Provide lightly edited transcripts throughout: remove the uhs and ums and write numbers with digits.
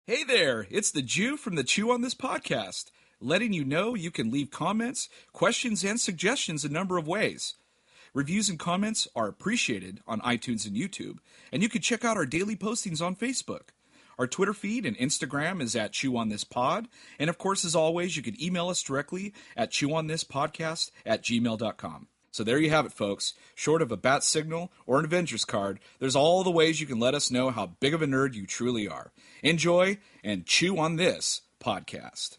Hey there, it's the Jew from the Chew on This podcast, letting you know you can leave comments, questions, and suggestions a number of ways. Reviews and comments are appreciated on iTunes and YouTube, and you can check out our daily postings on Facebook. Our Twitter feed and Instagram is at Chew on This Pod, and of course, as always, you can email us directly at chewonthispodcast@gmail.com. So there you have it, folks. Short of a bat signal or an Avengers card, there's all the ways you can let us know how big of a nerd you truly are. Enjoy and chew on this podcast.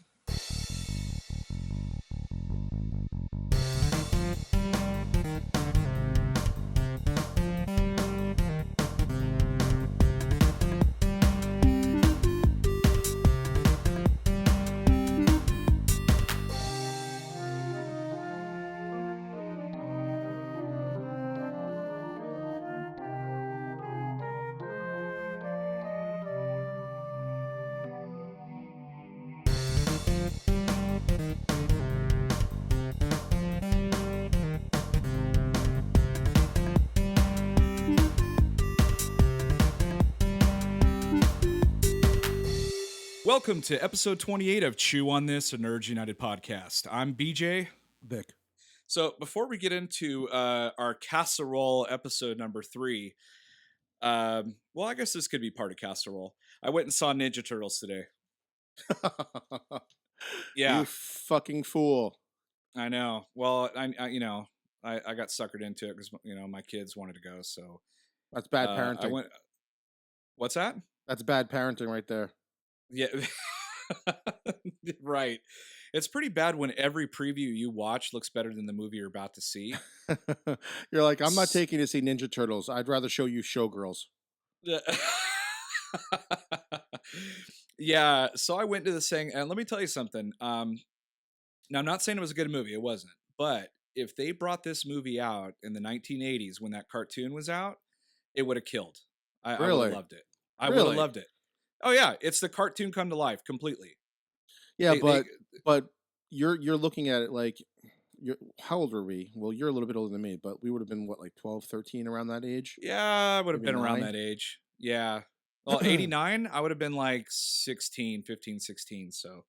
Welcome to episode 28 of Chew on This, a Nerds United podcast. I'm BJ. Vic. So before we get into our Casserole episode number 3, well, I guess this could be part of Casserole. I went and saw Ninja Turtles today. Yeah. You fucking fool. I know. Well, I got suckered into it because, my kids wanted to go. So That's bad parenting. What's that? That's bad parenting right there. Yeah. Right. It's pretty bad when every preview you watch looks better than the movie you're about to see. You're like, I'm not taking you to see Ninja Turtles. I'd rather show you Showgirls. Yeah. So I went to this thing, and let me tell you something. Now, I'm not saying it was a good movie. It wasn't. But if they brought this movie out in the 1980s when that cartoon was out, it would have killed. I would Really? have loved it. I would have loved it. Oh yeah, it's the cartoon come to life completely. Yeah, They- but you're looking at it like, how old were we? Well, you're a little bit older than me, but we would have been, what, like 12, 13 around that age? Yeah, I would have Maybe been around 9? that age. Yeah. Well, 89, I would have been like 16, 15, 16. So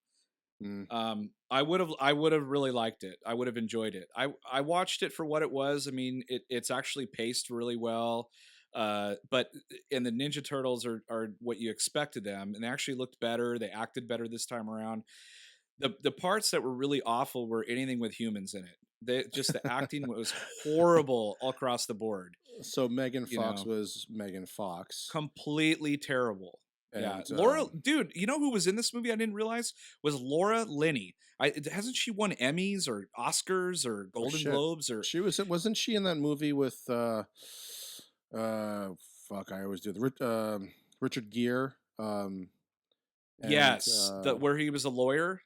I would have really liked it. I would have enjoyed it. I watched it for what it was. I mean, it's actually paced really well. But and the Ninja Turtles are what you expected them, and they actually looked better. They acted better this time around. The parts that were really awful were anything with humans in it. Just the acting was horrible all across the board. So Megan Fox was Megan Fox. Completely terrible. And, yeah, Laura, dude, you know who was in this movie? I didn't realize was Laura Linney. Hasn't she won Emmys or Oscars or Golden Globes or? Wasn't she in that movie with fuck, I always do the Richard Gere. Yes, where he was a lawyer.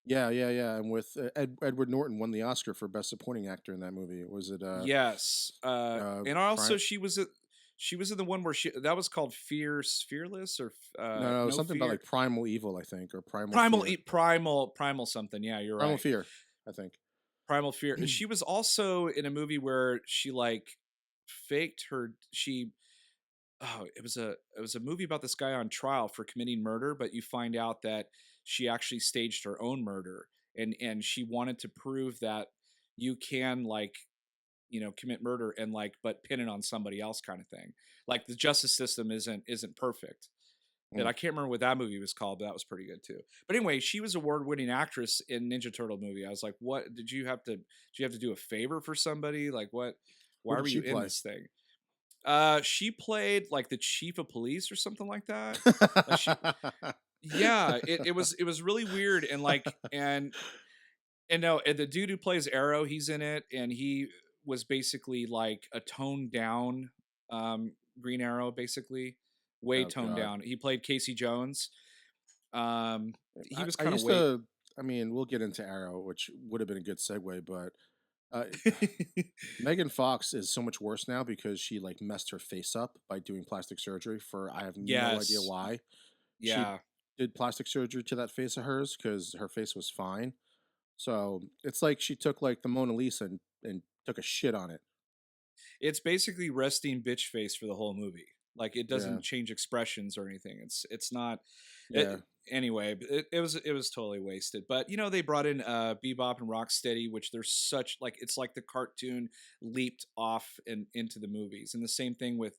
Yeah, and with Edward Norton won the Oscar for Best Supporting Actor in that movie. Was it? Yes, and also she was in the one where that was called Fearless or no, something about like Primal Evil, I think, or Primal something. Yeah, you're right. Primal Fear, I think. Primal Fear. She was also in a movie where she like faked her. It was a movie about this guy on trial for committing murder, but you find out that she actually staged her own murder, and she wanted to prove that you can commit murder and but pin it on somebody else kind of thing. Like the justice system isn't perfect. And I can't remember what that movie was called, but that was pretty good too. But anyway, she was award-winning actress in Ninja Turtle movie. I was like, what did you have to do a favor for somebody? Like what? Why were you in this thing? She played like the chief of police or something like that. Yeah, it was really weird and the dude who plays Arrow, he's in it, and he was basically like a toned down Green Arrow, basically way toned down. He played Casey Jones. He was kind of I mean, we'll get into Arrow, which would have been a good segue, but Megan Fox is so much worse now because she like messed her face up by doing plastic surgery for I have no idea why. Yeah. She did plastic surgery to that face of hers because her face was fine. So it's like she took like the Mona Lisa and took a shit on it. It's basically resting bitch face for the whole movie. Like it Yeah. doesn't change expressions or anything. It's not Yeah. it, anyway. It was totally wasted. But they brought in Bebop and Rocksteady, which they're such like it's like the cartoon leaped off and into the movies, and the same thing with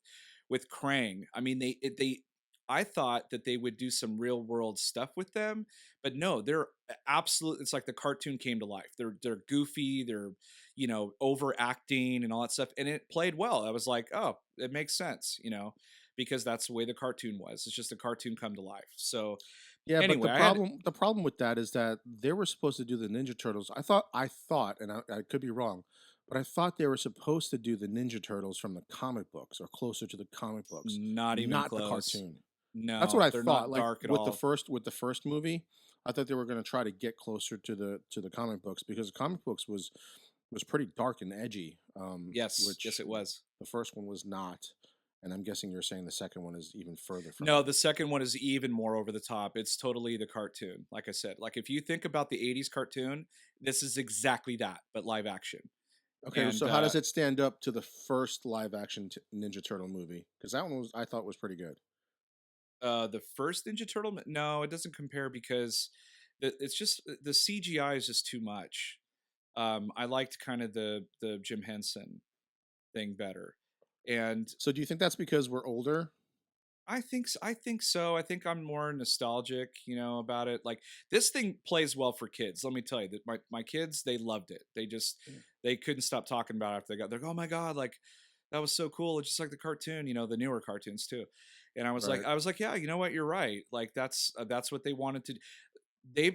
Krang. I mean, they. I thought that they would do some real world stuff with them, but no, they're absolute. It's like the cartoon came to life. They're goofy. They're overacting and all that stuff, and it played well. I was like, oh, it makes sense, because that's the way the cartoon was. It's just a cartoon come to life. So Yeah, but anyway, I had the problem with that is that they were supposed to do the Ninja Turtles. I thought, and I could be wrong, but I thought they were supposed to do the Ninja Turtles from the comic books or closer to the comic books, not even not the close. cartoon. That's what No, I they're thought. not Like dark at all. with the first movie, I thought they were going to try to get closer to the comic books because the comic books was pretty dark and edgy, Yes, yes, which it was. the first one was not. And I'm guessing you're saying the second one is even further from No, it. the second one is even more over the top. It's totally the cartoon. Like I said, like if you think about the '80s cartoon, this is exactly that, but live action. Okay, And so how does it stand up to the first live action Ninja Turtle movie? Because that one was I thought was pretty good. the first Ninja Turtle, no, it doesn't compare because it's just the CGI is just too much. I liked kind of the Jim Henson thing better, and So do you think that's because we're older? I think so. I think I'm more nostalgic, about it. Like this thing plays well for kids. Let me tell you that my kids they loved it. They couldn't stop talking about it after they got. They're like, oh my god, like that was so cool. It's just like the cartoon, the newer cartoons too. And Right. I was like, yeah, you know what, you're right. Like that's what they wanted to. They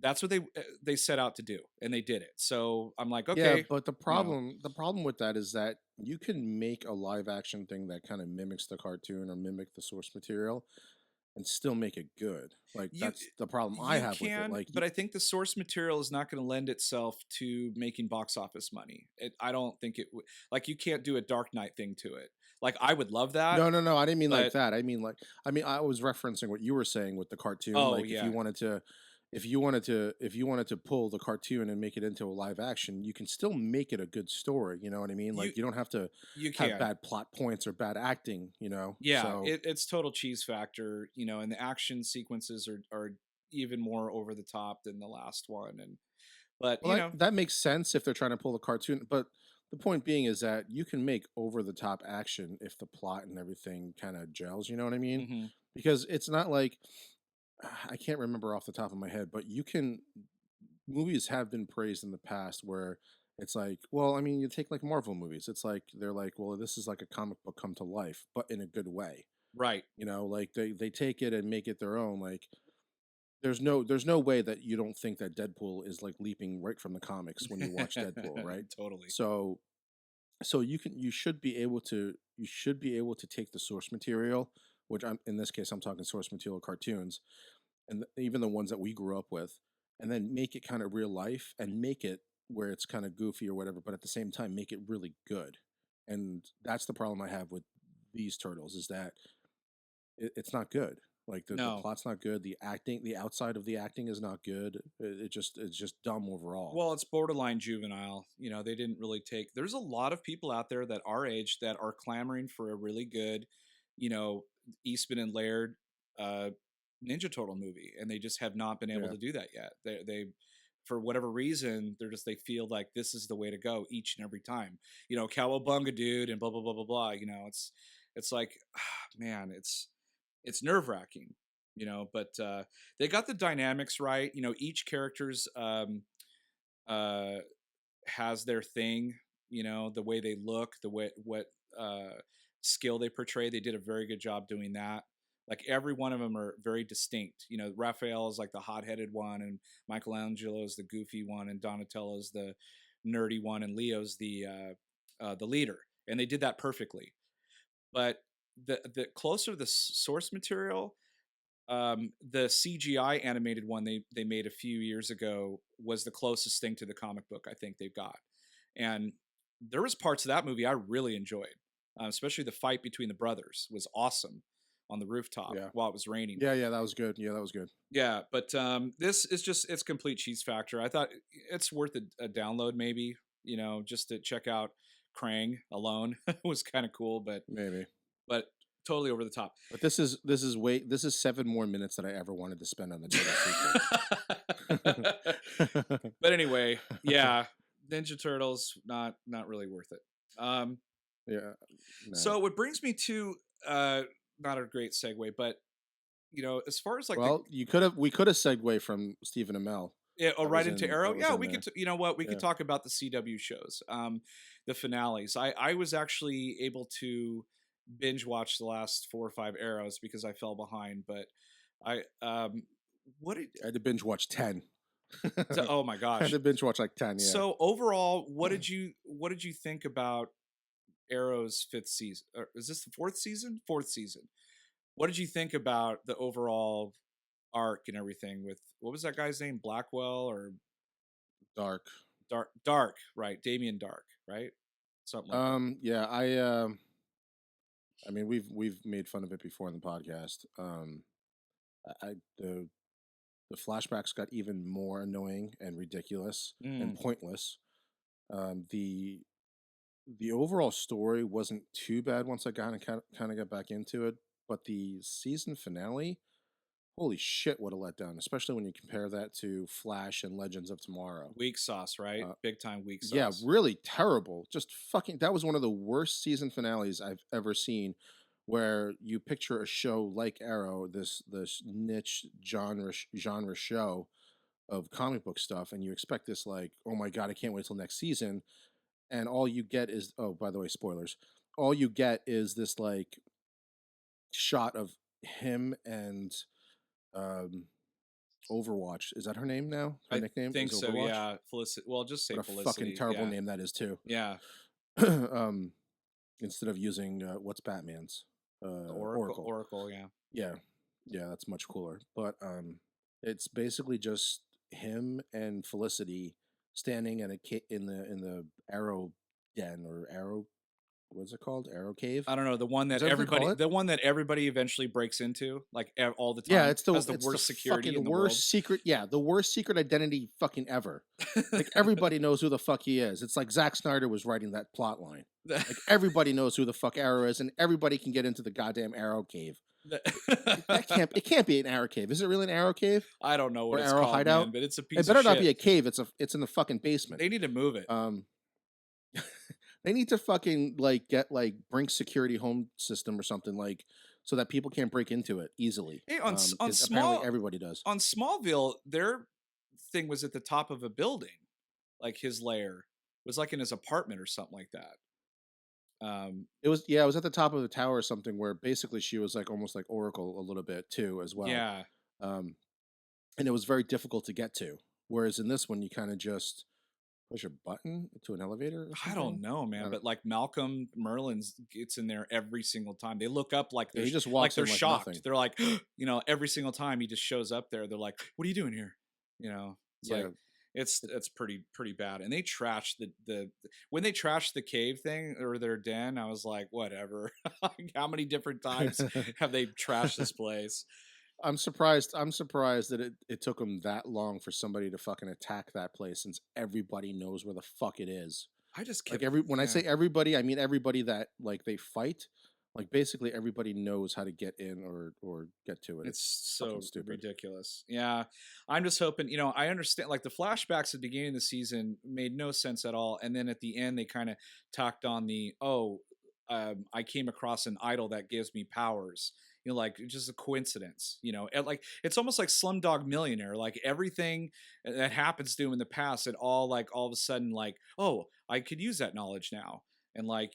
that's what they set out to do, and they did it. So I'm like, Yeah, okay, but you know, the problem with that is that you can make a live action thing that kind of mimics the cartoon or mimic the source material and still make it good. Like you that's the problem I You have with it. can, but I think the source material is not going to lend itself to making box office money. I don't think it would. Like you can't do a Dark Knight thing to it. Like I would love that, no, no, no. I didn't mean like but that. I mean I was referencing what you were saying with the cartoon. oh Like yeah, if you wanted to pull the cartoon and make it into a live action, you can still make it a good story. You know what I mean? you Like you don't have to you have can. bad plot points or bad acting. You know. Yeah, So it's total cheese factor, and the action sequences are even more over the top than the last one, and but well, that makes sense if they're trying to pull the cartoon, but the point being is that you can make over the top action if the plot and everything kind of gels. You know what I mean? mhm. Because it's not like I can't remember off the top of my head, but you can movies have been praised in the past where it's like, well, I mean, you take like Marvel movies. It's like they're like, well, this is like a comic book come to life, but in a good way. Right. You know, like they take it and make it their own. Like there's no way that you don't think that Deadpool is like leaping right from the comics when you watch Deadpool, right? Totally. So you should be able to take the source material, which I'm in this case I'm talking source material cartoons, and even the ones that we grew up with, and then make it kind of real life and make it where it's kind of goofy or whatever, but at the same time make it really good. And that's the problem I have with these turtles is that it's not good. Like the No. plot's not good. The acting, the outside of the acting is not good. It's just dumb overall. Well, it's borderline juvenile. They didn't really take. There's a lot of people out there that our age that are clamoring for a really good, you know, Eastman and Laird uh, Ninja Turtle movie, and they just have not been able Yeah. to do that yet. They for whatever reason, they feel like this is the way to go each and every time. Cowabunga, dude, and blah blah blah blah blah. It's like, man, it's nerve wracking. But they got the dynamics right. Each character's uh, has their thing. The way they look, the way what skill they portray. They did a very good job doing that. Like every one of them are very distinct. Raphael is like the hot-headed one, and Michelangelo is the goofy one, and Donatello is the nerdy one, and Leo's the leader. And they did that perfectly. But the closer the source material, the CGI animated one they made a few years ago was the closest thing to the comic book I think they've got, and there was parts of that movie I really enjoyed, especially the fight between the brothers was awesome on the rooftop Yeah. while it was raining. Yeah, yeah, that was good. Yeah, that was good. Yeah, but this is just it's complete cheese factor. I thought it's worth a download maybe, just to check out Krang alone was kind of cool, Maybe. but totally over the top. But this is 7 more minutes that I ever wanted to spend on the Turtle sequel. But anyway, yeah, Ninja Turtles not really worth it. Yeah, no. So what brings me to not a great segue, but as far as like the Well, we could have segued from Stephen Amell yeah, oh, right into Arrow. that was Yeah, in we could. there. You know what? We could Yeah. talk about the CW shows, the finales. I was actually able to binge watch the last 4 or 5 Arrows because I fell behind. But I what did I had to binge watch 10. oh my I had gosh. to binge watch like 10, yeah. So overall, what did you think about Arrow's fifth season? Or is this the fourth season? Fourth season. What did you think about the overall arc and everything with what was that guy's name? Blackwell or Dark. Dark, right? Damien Dark, right? Something like that. Yeah, I mean we've made fun of it before in the podcast. I the flashbacks got even more annoying and ridiculous and Mm, pointless. The overall story wasn't too bad once I kind of got back into it, but the season finale, holy shit, what a letdown! Especially when you compare that to Flash and Legends of Tomorrow. weak sauce, right? Uh, Big time weak yeah, sauce. really terrible. Just fucking. That was one of the worst season finales I've ever seen. Where you picture a show like Arrow, this niche genre show of comic book stuff, and you expect this like, oh my god, I can't wait till next season, and all you get is, oh, by the way, spoilers. All you get is this like shot of him and um Overwatch. Is that her name now? Her I nickname is think so. Overwatch. Yeah, Felicity. Well, just say What a fucking Felicity. terrible Yeah, name that is too. yeah. um, Instead of using what's Batman's The Oracle, Oracle. Oracle. Yeah. Yeah, yeah, that's much cooler. But it's basically just him and Felicity standing in the Arrow Den or Arrow. What's it called? Arrow Cave. I don't know the one Is that that what they call everybody, it? the one that everybody eventually breaks into, like all the Yeah, time, has the it's the worst security in fucking the world. worst secret. Yeah, the worst secret identity fucking ever. Like everybody knows who the fuck he is. It's like Zack Snyder was writing that plot line. Like everybody knows who the fuck Arrow is, and everybody can get into the goddamn Arrow Cave. That can't it can't be an Arrow Cave. Is it really an Arrow Cave I don't know what or it's Arrow called, man, hideout? but it's a It piece of better not be shit. a cave. It's in the fucking basement. They need to move it. Um, they need to fucking like get like Brink security home system or something like so that people can't break into it easily. Hey, on Because apparently small everybody does. on Smallville, their thing was at the top of a building, like his lair was like in his apartment or something like that. It was yeah, it was at the top of the tower or something where basically she was like almost like Oracle a little bit too as well. Yeah, Um, and it was very difficult to get to. Whereas in this one, you kind of just push a button to an elevator or I don't something. know, I man, don't, but like Malcolm Merlin's gets in there every single time. They look up like yeah, they're he just like walks they're in like shocked. nothing. They're like, every single time he just shows up there, they're like, "What are you doing here?" It's Yeah, like it's it, it's pretty bad. And they trashed the when they trashed the cave thing or their den. I was like, whatever. How many different times have they trashed this place? I'm surprised. I'm surprised that it took them that long for somebody to fucking attack that place, since everybody knows where the fuck it is. I just Like kept, every when I yeah. say everybody, I mean everybody that like they fight. Like basically everybody knows how to get in or get to it. It's It's fucking so stupid. ridiculous. Yeah. I'm just hoping, I understand like the flashbacks at the beginning of the season made no sense at all. And then at the end, they kind of tacked on I came across an idol that gives me powers. Like just a coincidence, and like it's almost like Slumdog Millionaire. Like everything that happens to him in the past, it all of a sudden, like, oh, I could use that knowledge now. And like,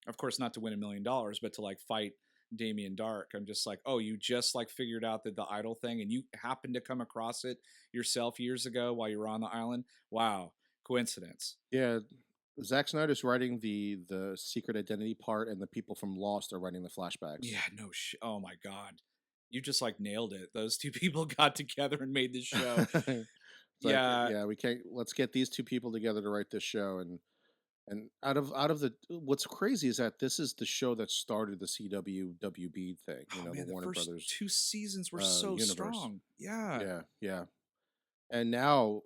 of course, not to win $1 million, but to like fight Damien Dark. I'm just like, oh, you just like figured out that the idol thing and you happened to come across it yourself years ago while you were on the island. Wow, coincidence. Yeah, Zack Snyder's writing the secret identity part, and the people from Lost are writing the flashbacks. Yeah, no oh my god. You just like nailed it. Those two people got together and made this show. It's like, Yeah, yeah, we can't. Let's get these two people together to write this show, and out of the what's crazy is that this is the show that started the CW WB thing. You oh know, the man, the Warner first Brothers two seasons were so universe. strong. Yeah. Yeah, yeah. And now,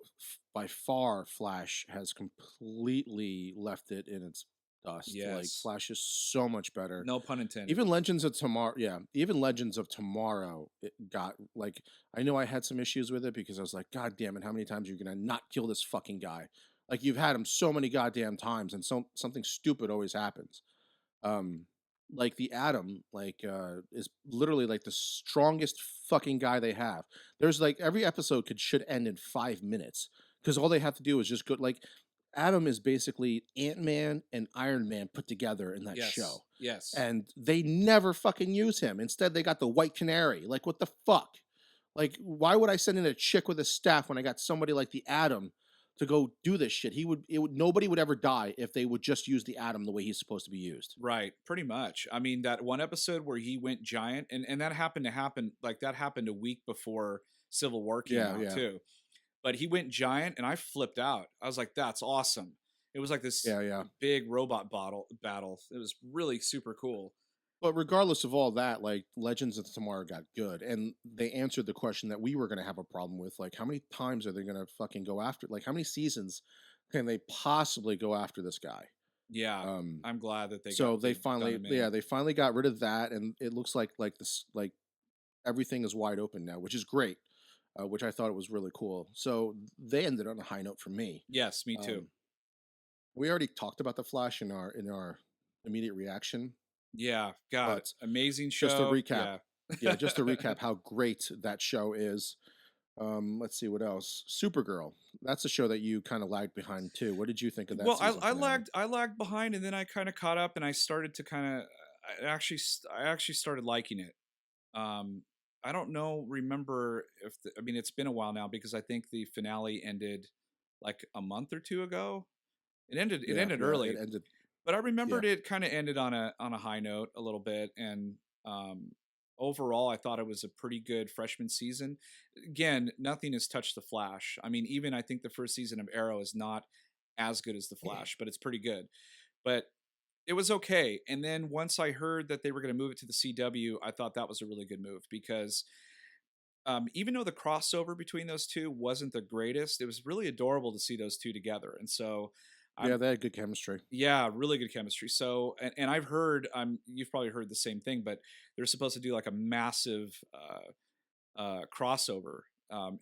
by far, Flash has completely left it in its dust. Like Yes. Flash is so much better. No pun intended. Even Legends of Tomorrow, yeah, even Legends of Tomorrow, it got like I know I had some issues with it because I was like, God damn it, how many times are you gonna not kill this fucking guy? Like you've had him so many goddamn times, and something stupid always happens. Um, like the Atom, is literally like the strongest fucking guy they have. There's like every episode should end in 5 minutes because all they have to do is just go like Atom is basically Ant Man and Iron Man put together in that Yes. show, Yes. and they never fucking use him. Instead, they got the White Canary. Like what the fuck? Like why would I send in a chick with a staff when I got somebody like the Atom to go do this shit? Nobody would ever die if they would just use the Atom the way he's supposed to be used. Right, pretty much. I mean, that one episode where he went giant, and that happened to happen like that happened a week before Civil War came Yeah, out yeah, too. But he went giant, and I flipped out. I was like, "That's awesome!" It was like this yeah, yeah. big robot battle. It was really super cool. But regardless of all that, like Legends of Tomorrow got good, and they answered the question that we were going to have a problem with. Like, how many times are they going to fucking go after? Like, how many seasons can they possibly go after this guy? Yeah, Um, I'm glad that so they've done him in. they finally got rid of that, and it looks like this, like everything is wide open now, which is great. Which I thought it was really cool. So they ended on a high note for me. Yes, me too. Um, we already talked about the Flash in our immediate reaction, Yeah, God, but amazing just to show. recap, Yeah. yeah, just to recap how great that show is. Let's see what else. Supergirl. That's a show that you kind of lagged behind too. What did you think of that Well, season finale? I lagged behind, and then I kind of caught up, and I started to kind of I actually started liking it. Um, I don't know, remember if I mean it's been a while now because I think the finale ended like a month or two ago. It Yeah, ended yeah, it early, ended. but I Yeah, remembered it kind of ended on a high note a little bit, and overall I thought it was a pretty good freshman season. Again, nothing has touched the Flash. I mean, even I think the first season of Arrow is not as good as the Flash, but it's pretty good. But it was okay. And then once I heard that they were going to move it to the CW, I thought that was a really good move because even though the crossover between those two wasn't the greatest, it was really adorable to see those two together. And so yeah, I'm they had good chemistry. yeah, really good chemistry. So, and I've heard, you've probably heard the same thing, but they're supposed to do like a massive crossover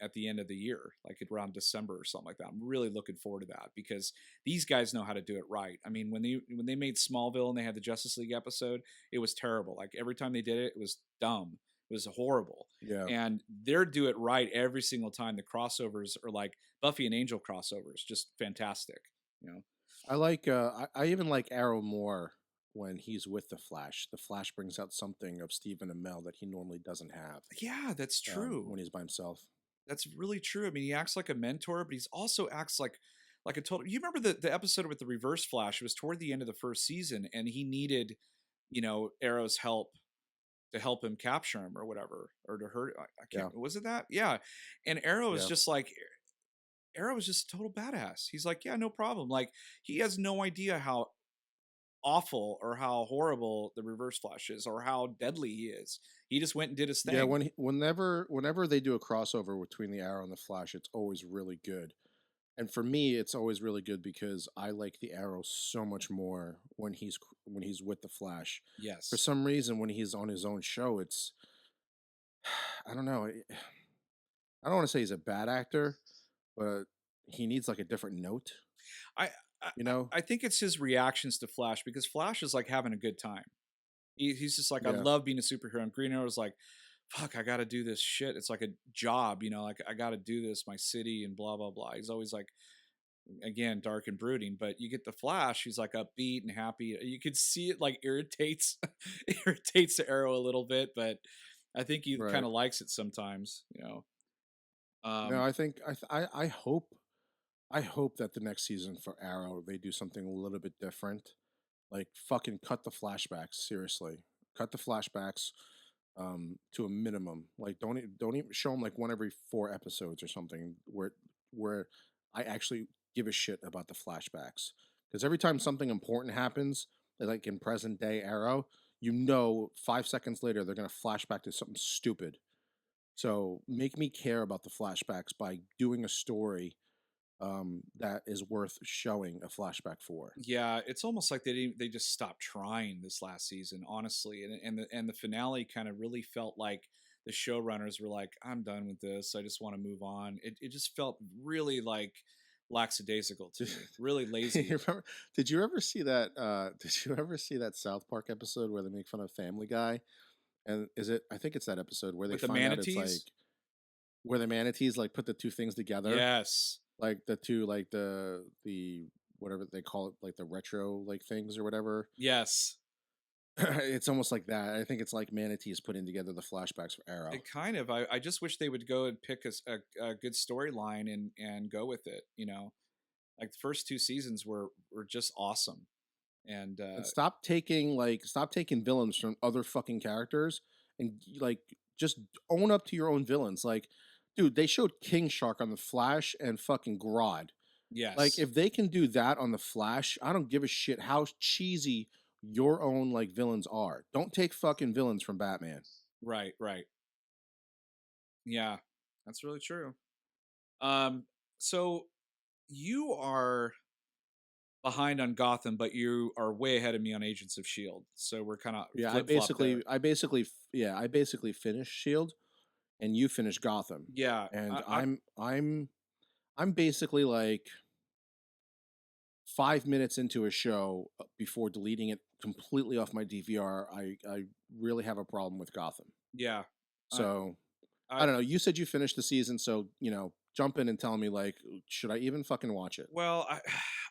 at the end of the year, like around December or something like that. I'm really looking forward to that because these guys know how to do it right. I mean, when they made Smallville and they had the Justice League episode, it was terrible. Like every time they did it, it was dumb. It was horrible. Yeah, And they're do it right every single time. The crossovers are like Buffy and Angel crossovers, just fantastic. You know. I like. I even like Arrow more when he's with the Flash. The Flash brings out something of Stephen Amell that he normally doesn't have Yeah, that's true. when he's by himself. That's really true. I mean, he acts like a mentor, but he's also acts like a total. You remember the episode with the Reverse Flash? It was toward the end of the first season, and he needed, Arrow's help to help him capture him or whatever, or to hurt. I Yeah, can't. Was it that? Yeah. And Arrow is yeah. just like Arrow is just a total badass. He's like, yeah, no problem. Like he has no idea how awful or how horrible the Reverse Flash is or how deadly he is. He just went and did his Yeah, thing. whenever they do a crossover between the Arrow and the Flash, it's always really good. And for me, it's always really good because I like the Arrow so much more when he's with the Flash. For Yes. some reason, when he's on his own show, it's I don't know. I don't want to say he's a bad actor, but he needs like a different note. I I You know? I think it's his reactions to Flash because Flash is like having a good time. He's just like, I Yeah, love being a superhero. And Green Arrow's like, fuck, I got to do this shit. It's like a job, like I got to do this, my city, and blah blah blah. He's always like, again, dark and brooding. But you get the Flash, he's like upbeat and happy. You could see it like irritates irritates the Arrow a little bit, but I think he kind right. of likes it sometimes. No, Um, I think I hope that the next season for Arrow they do something a little bit different. Like fucking cut the flashbacks. Seriously, cut the flashbacks to a minimum. Like don't even show them like one every 4 episodes or something where I actually give a shit about the flashbacks. Because every time something important happens, like in present day Arrow, 5 seconds later they're gonna flash back to something stupid. So make me care about the flashbacks by doing a story that is worth showing a flashback for. Yeah, it's almost like they just stopped trying this last season, honestly. And the finale kind of really felt like the showrunners were like, I'm done with this. I just want to move on. It just felt really like lackadaisical to me, really You lazy. remember, did you ever see that did you ever see that South Park episode where they make fun of Family Guy? And is it, I think it's that episode where they With the find out it's manatees? like where the manatees like put the two things together, Yes. like the two, like the whatever they call it, like the retro like things or whatever. Yes. It's almost like that. I think it's like manatees putting together the flashbacks for Arrow. It kind of. I just wish they would go and pick a good storyline and go with it. Like the first two seasons were just awesome. And And stop taking villains from other fucking characters and like just own up to your own villains. Like, dude, they showed King Shark on the Flash and fucking Grodd. Like, yes, if they can do that on the Flash, I don't give a shit how cheesy your own like villains are. Don't take fucking villains from Batman. right, right. Yeah, that's really true. Um, so you are behind on Gotham, but you are way ahead of me on Agents of Shield. So we're kind of Yeah, flip flop there. I basically finished Shield and you finished Gotham. Yeah, And I I'm basically like 5 minutes into a show before deleting it completely off my DVR. I really have a problem with Gotham. yeah, I So I I don't know. You said you finished the season, so jump in and tell me like, should I even fucking watch it? well,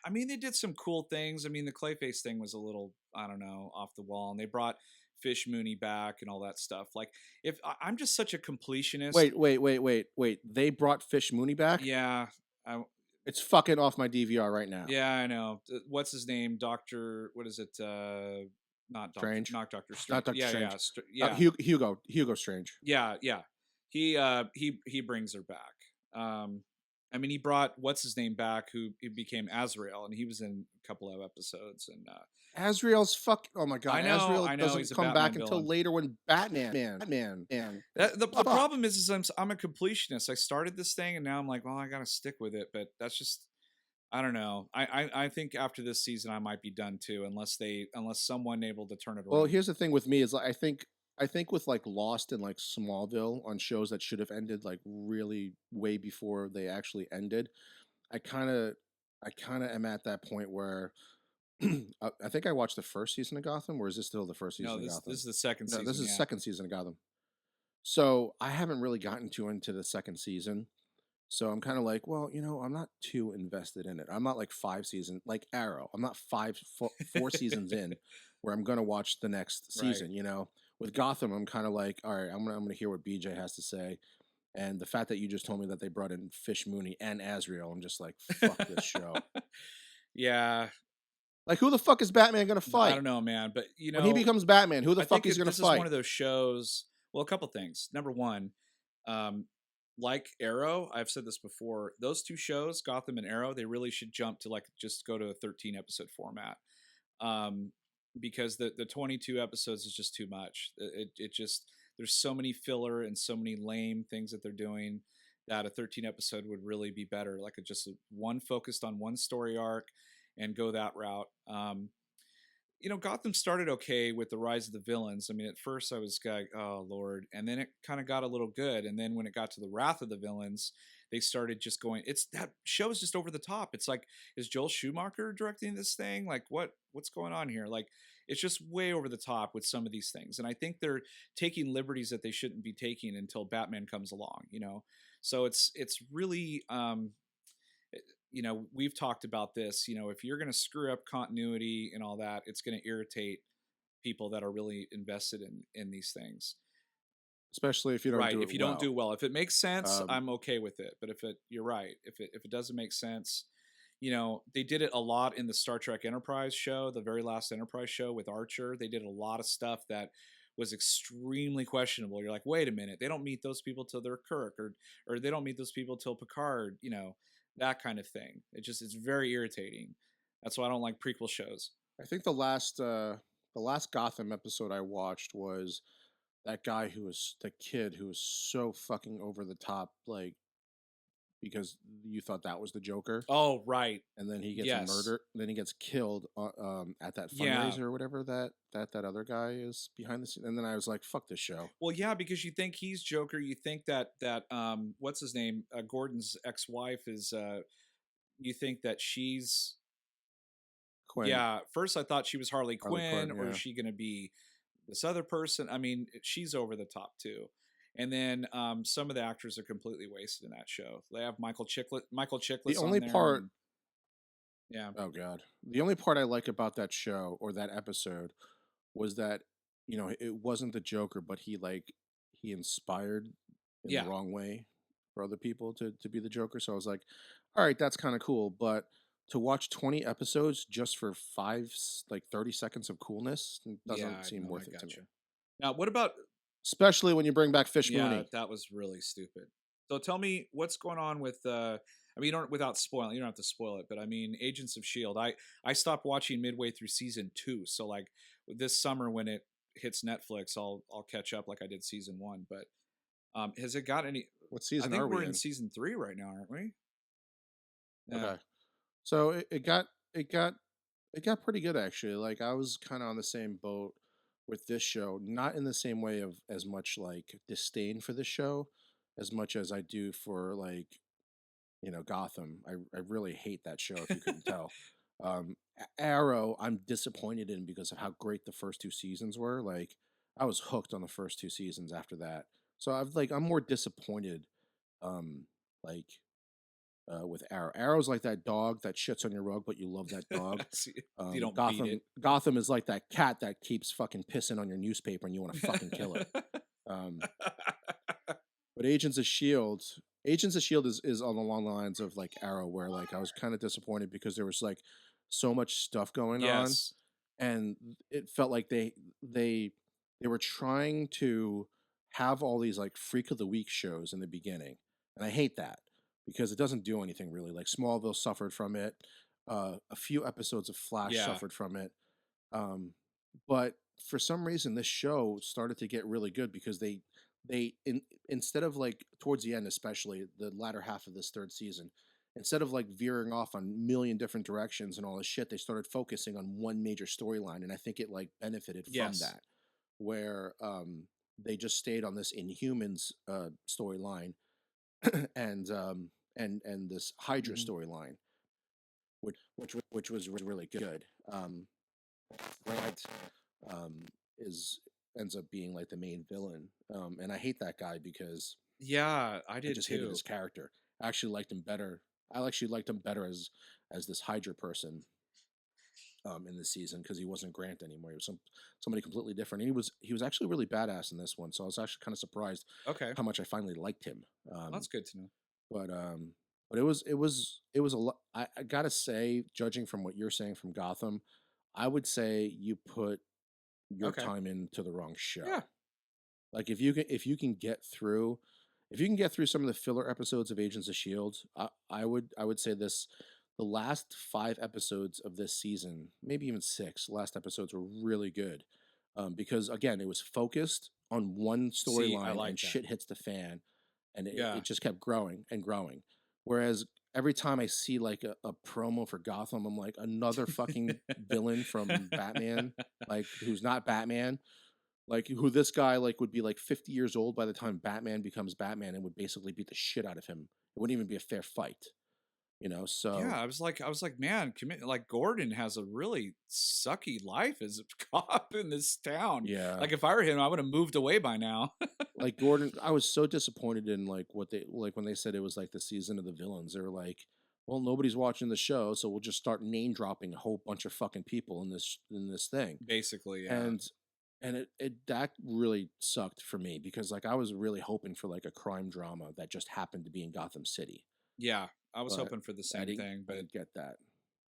I mean they did some cool things. I mean the Clayface thing was a little I don't know off the wall, and they brought Fish Mooney back and all that stuff. Like if I'm just such a completionist. Wait. They brought Fish Mooney back. Yeah, I, It's fucking off my DVR right now. yeah, I know. What's his name? Doctor. What is it? Strange, Not Doctor not Strange. Doctor Yeah, yeah, Strange. yeah, Hugo Strange. yeah, yeah. He brings her back. I mean, he brought what's his name back, who became Azrael, and he was in a couple of episodes. And Azrael's fuck. Oh my god, Azrael I know, doesn't he's a come Batman back until villain. later when Batman, man. The Fuck. problem is I'm a completionist. I started this thing, and now I'm like, well, I gotta stick with it. But that's just I don't know. I think after this season I might be done too, unless someone able to turn it Well, around. here's the thing with me is like, I think with like Lost and like Smallville on shows that should have ended like really way before they actually ended, I kind of I kind of am at that point where I think I watched the first season of Gotham, or is this still the first No, season of this Gotham? is the second No, this season. is the Yeah. second season of Gotham. So I haven't really gotten too into the second season. So I'm kind of like, well, I'm not too invested in it. I'm not like 5 season like Arrow. I'm not 4 seasons in where I'm gonna watch the next Right. season. With Gotham, I'm kind of like, all right, I'm gonna hear what BJ has to say. And the fact that you just told me that they brought in Fish Mooney and Azrael, I'm just like, fuck this show. Yeah, Like, who the fuck is Batman gonna I fight don't know, man, but when he becomes Batman? Who the I fuck think he's gonna this is one fight? of those shows. Well, a couple things. Number one, um, like Arrow, I've said this before. Those two shows, Gotham and Arrow, they really should jump to like just go to a 13 episode format, um, because the 22 episodes is just too much. It just there's so many filler and so many lame things that they're doing that a 13 episode would really be better. Like one focused on one story arc and go that route. Gotham started okay with the rise of the villains. I mean, at first I was like, oh Lord, and then it kind of got a little good. And then when it got to the wrath of the villains, they started just going. It's that show is just over the top. It's like, is Joel Schumacher directing this thing? Like, what's going on here? Like, it's just way over the top with some of these things. And I think they're taking liberties that they shouldn't be taking until Batman comes along. So it's really we've talked about this. If you're going to screw up continuity and all that, it's going to irritate people that are really invested in these things. Especially if you don't Right. do If it you don't do well. well, if it makes sense, Um, I'm okay with it. But you're right. If it doesn't make sense, they did it a lot in the Star Trek Enterprise show, the very last Enterprise show with Archer. They did a lot of stuff that was extremely questionable. You're like, wait a minute, they don't meet those people till they're Kirk, or they don't meet those people till Picard. That kind of thing. It's very irritating. That's why I don't like prequel shows. I think the last Gotham episode I watched was that guy who was the kid who was so fucking over the top, like because you thought that was the Joker, Oh, right. and then he gets Yes. murdered. Then he gets killed at that Yeah. fundraiser or whatever that other guy is behind the scene. And then I was like, "Fuck this show, Well, yeah, because you think he's Joker, you think that what's his name? Gordon's ex-wife is you think that she's Quinn, yeah, first I thought she was Harley Harley Quinn, Quinn." or is Yeah, she gonna be this other person? I mean, she's over the top too. And then some of the actors are completely wasted in that show. They have Michael the Chiklis on only there, part. and yeah, Oh God, the only part I like about that show or that episode was that it wasn't the Joker, but he inspired in the yeah, wrong way for other people to be the Joker. So I was like, all right, that's kind of cool. But to watch 20 episodes just for 30 seconds of coolness yeah. doesn't seem No, I worth it to me. gotcha. Now, what about Especially when you bring back Fish yeah, Mooney. that was really stupid. So tell me what's going on with I mean you don't without spoiling, you don't have to spoil it, but I mean Agents of Shield. I stopped watching midway through season 2. So like this summer when it hits Netflix, I'll catch up like I did season 1, but has it got any What I season think are we're we in in? season 3 right now, aren't we? Yeah. Okay, so it got it got pretty good actually. Like I was kind of on the same boat with this show, not in the same way of as much like disdain for this show as much as I do for like Gotham. I really hate that show if you couldn't tell. Arrow, I'm disappointed in because of how great the first two seasons were. Like I was hooked on the first two seasons after that. So I'm more disappointed um like with Arrow. Arrow's like that dog that shits on your rug, but you love that dog. See, you don't beat it. Gotham is like that cat that keeps fucking pissing on your newspaper and you want to fucking kill it. Um, but Agents of Shield is on the long lines of like Arrow, where like I was kind of disappointed because there was like so much stuff going on, Yes. and it felt like they they were trying to have all these like freak of the week shows in the beginning, and I hate that because it doesn't do anything really. Like Smallville suffered from it, a few episodes of Flash Yeah. suffered from it, um, but for some reason this show started to get really good because instead of like towards the end, especially the latter half of this third season, instead of like veering off on a million different directions and all this shit, they started focusing on one major storyline, and I think it like benefited from Yes. that, where they just stayed on this Inhumans storyline and this Hydra Mhm. storyline, which was really good. Grant um, is ends up being like the main villain, and I hate that guy because Yeah, I I did just hated too. his character. I actually liked him better. I actually liked him better as this Hydra person in this season because he wasn't Grant anymore. He was somebody completely different. And he was actually really badass in this one. So I was actually kind of surprised Okay. how much I finally liked him. That's good to know. But it was a lot. I gotta say, judging from what you're saying from Gotham, I would say you put your Okay. time into the wrong Yeah. show. Like if you can get through some of the filler episodes of Agents of Shield, I would say the last 5 episodes of this season, maybe even six, last episodes were really good. Because again, it was focused on one See, I storyline and like that. shit hits the fan and Yeah. it just kept growing and growing. Whereas every time I see like a promo for Gotham, I'm like another fucking villain from Batman, like who's not Batman, like who this guy like would be like 50 years old by the time Batman becomes Batman and would basically beat the shit out of him. It wouldn't even be a fair fight. Yeah, So I was like, man, like Gordon has a really sucky life as a cop in this town. yeah, Like if I were him, I would have moved away by now. like Gordon, I was so disappointed in like what they like when they said it was like the season of the villains. They were like, well, nobody's watching the show, so we'll just start name dropping a whole bunch of fucking people in this thing. Basically, yeah. And that really sucked for me because like I was really hoping for like a crime drama that just happened to be in Gotham City, Yeah. I was but hoping for the I same didn't thing, I but didn't get that.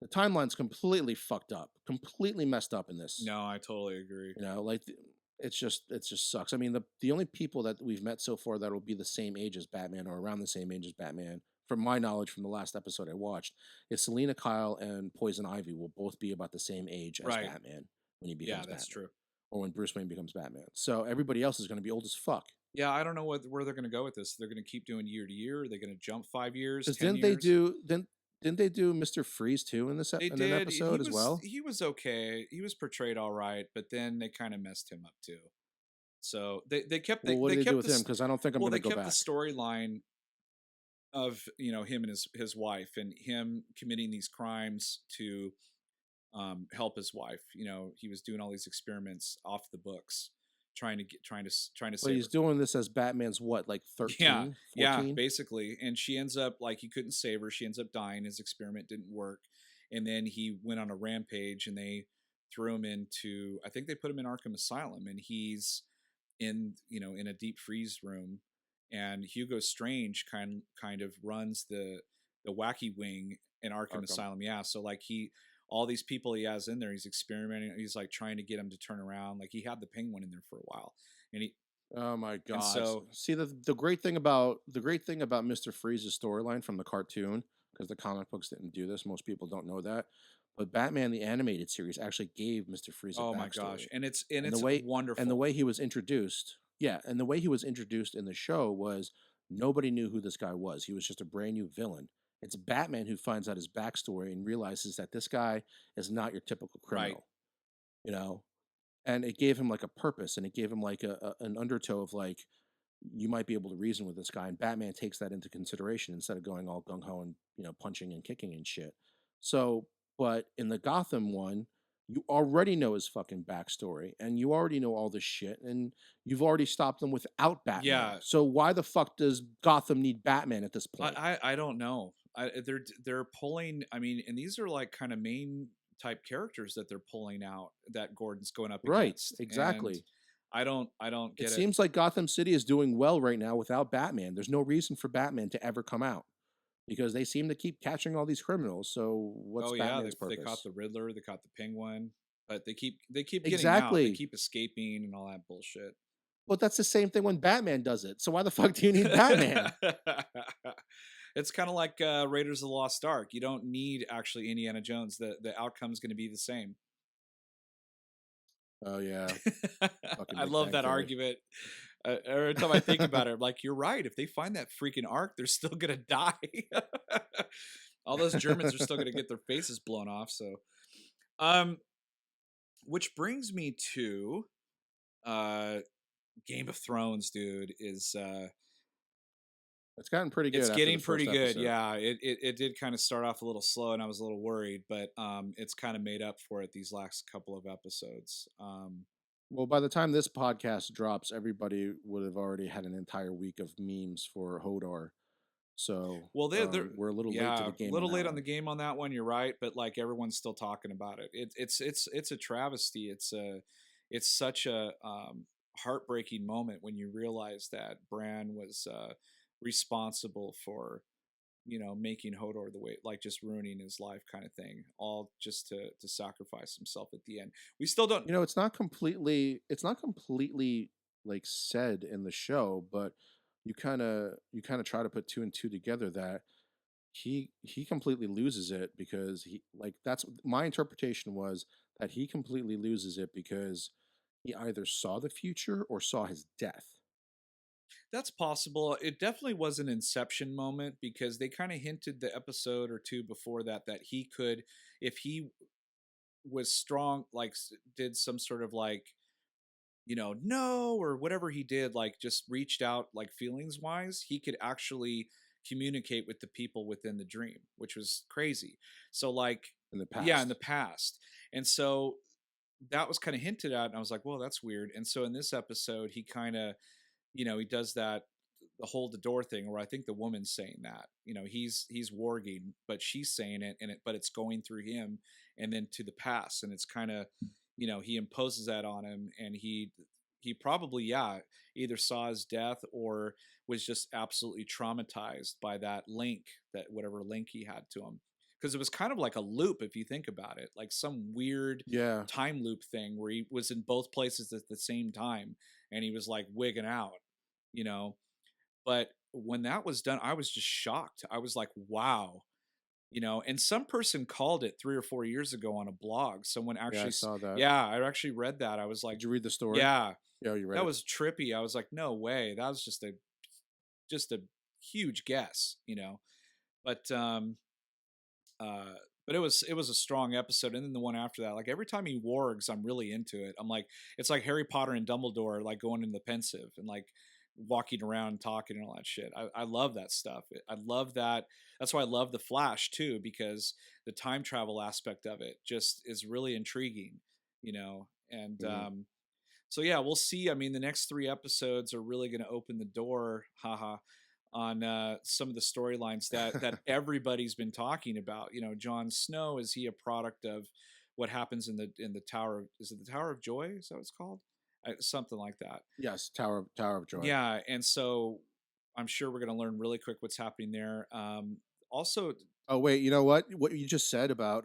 The timeline's completely fucked up, completely messed up in this. no, I totally agree. Like it just sucks. I mean, the only people that we've met so far that will be the same age as Batman or around the same age as Batman, from my knowledge from the last episode I watched, is Selena Kyle and Poison Ivy will both be about the same age as Right. Batman when he Yeah, becomes that's Batman true. or when Bruce Wayne becomes Batman. So everybody else is going to be old as fuck. Yeah, I don't know where they're going to go with this. They're going to keep doing year to year. Are they going to jump 5 years, Because 10 years? didn't they do Mr. Freeze too in They in an did, and he episode as was well? he was okay. He was portrayed all right, but then they kind of messed him up too. So Well, what they did they do kept with him? this. Because I don't think I'm Well, gonna they go kept the back. storyline of him and his wife, and him committing these crimes to help his wife. He was doing all these experiments off the books, trying to But save he's her. doing this as Batman's what, like Yeah, 13, yeah, 14? basically. And she ends up like he couldn't save her. She ends up dying. His experiment didn't work. And then he went on a rampage and they threw him into, I think they put him in Arkham Asylum, and he's in a deep freeze room. And Hugo Strange kind of runs the wacky wing in Arkham Arkham. Asylum. Yeah. So like all these people he has in there, he's experimenting. He's like trying to get him to turn around. Like he had the Penguin in there for a while. And he, Oh my and god. so See, the great thing about Mr. Freeze's storyline from the cartoon, because the comic books didn't do this, most people don't know that. But Batman the animated series actually gave Mr. Freeze a Oh my gosh, backstory. and And the it's way and the wonderful. way he was introduced, yeah, and the way he was introduced in the show was nobody knew who this guy was. He was just a brand new villain. It's Batman who finds out his backstory and realizes that this guy is not your typical Right. criminal, you know? And it gave him like a purpose, and it gave him like an undertow of like you might be able to reason with this guy, and Batman takes that into consideration instead of going all gung ho and punching and kicking and shit. So, but in the Gotham one, you already know his fucking backstory, and you already know all this shit, and you've already stopped him without Batman. Yeah, So why the fuck does Gotham need Batman at this point? I don't know. They're pulling. I mean, and these are like kind of main type characters that they're pulling out that Gordon's going up Right, against, and exactly. I don't It get it. seems like Gotham City is doing well right now without Batman. There's no reason for Batman to ever come out because they seem to keep catching all these criminals. So what's Oh yeah, Batman's they caught purpose? the Riddler, they caught the Penguin, but they keep getting out. They Exactly. keep escaping and all that bullshit. But that's the same thing when Batman does it. So why the fuck do you need Batman? It's kind of like Raiders of the Lost Ark. You don't need actually Indiana Jones. The outcome's going to be the same. Oh yeah, fucking I Big love Bang that Theory. argument. Every time I think about it, I'm like, you're right. If they find that freaking ark, they're still gonna die. All those Germans are still gonna get their faces blown off. So, um, which brings me to uh, Game of Thrones, dude. It's gotten pretty It's good after the getting pretty first good. episode. Yeah, it did kind of start off a little slow, and I was a little worried, but it's kind of made up for it these last couple of episodes. Well, by the time this podcast drops, everybody would have already had an entire week of memes for Hodor. So Well, they're we're a little late to yeah, the a game on little that late on one. the game on that one. You're right, but like everyone's still talking about it. It's a travesty. It's such a heartbreaking moment when you realize that Bran was responsible for making Hodor the way, like just ruining his life, kind of thing, all just to sacrifice himself at the end. We still don't. It's not completely like said in the show, but you kind of try to put two and two together that he completely loses it because he like that's my interpretation was that he completely loses it because he either saw the future or saw his death. That's possible. It definitely was an inception moment because they kind of hinted the episode or two before that he could, if he was strong, like did some sort of like no, or whatever he did, like just reached out like feelings wise, he could actually communicate with the people within the dream, which was crazy. So like, In the yeah, in the past. past. And so that was kind of hinted at, and I was like, well, that's weird. And so in this episode he kind of, he does that, the hold the door thing, where I think the woman's saying that, he's warging, but she's saying it, and but it's going through him and then to the past, and it's kind of, he imposes that on him, and he probably, yeah, either saw his death or was just absolutely traumatized by that link, that whatever link he had to him, because it was kind of like a loop if you think about it, like some weird Yeah. time loop thing where he was in both places at the same time, and he was like wigging out, you know. But when that was done, I was just shocked. I was like, wow, And some person called it 3 or 4 years ago on a blog. Someone Yeah, I actually saw that. yeah, I actually read that. I was like, Did you read the story? yeah, Yeah, you read that it? was trippy. I was like, no way. That was just a huge guess. But uh but it was a strong episode. And then the one after that, like every time he wargs, I'm really into it. I'm like, it's like Harry Potter and Dumbledore like going in the pensive and like walking around talking and all that shit. I love that stuff. I love that. That's why I love the Flash too, because the time travel aspect of it just is really intriguing. And Mhm. so yeah, we'll see. I mean, the next 3 episodes are really going to open the door, haha, on some of the storylines that everybody's been talking about. Jon Snow, is he a product of what happens in the Tower of, is it the Tower of Joy? Is that what it's called? Something like that. Yes, Tower of Joy. Yeah, and so I'm sure we're going to learn really quick what's happening there. Also, Oh wait, you know what? What you just said about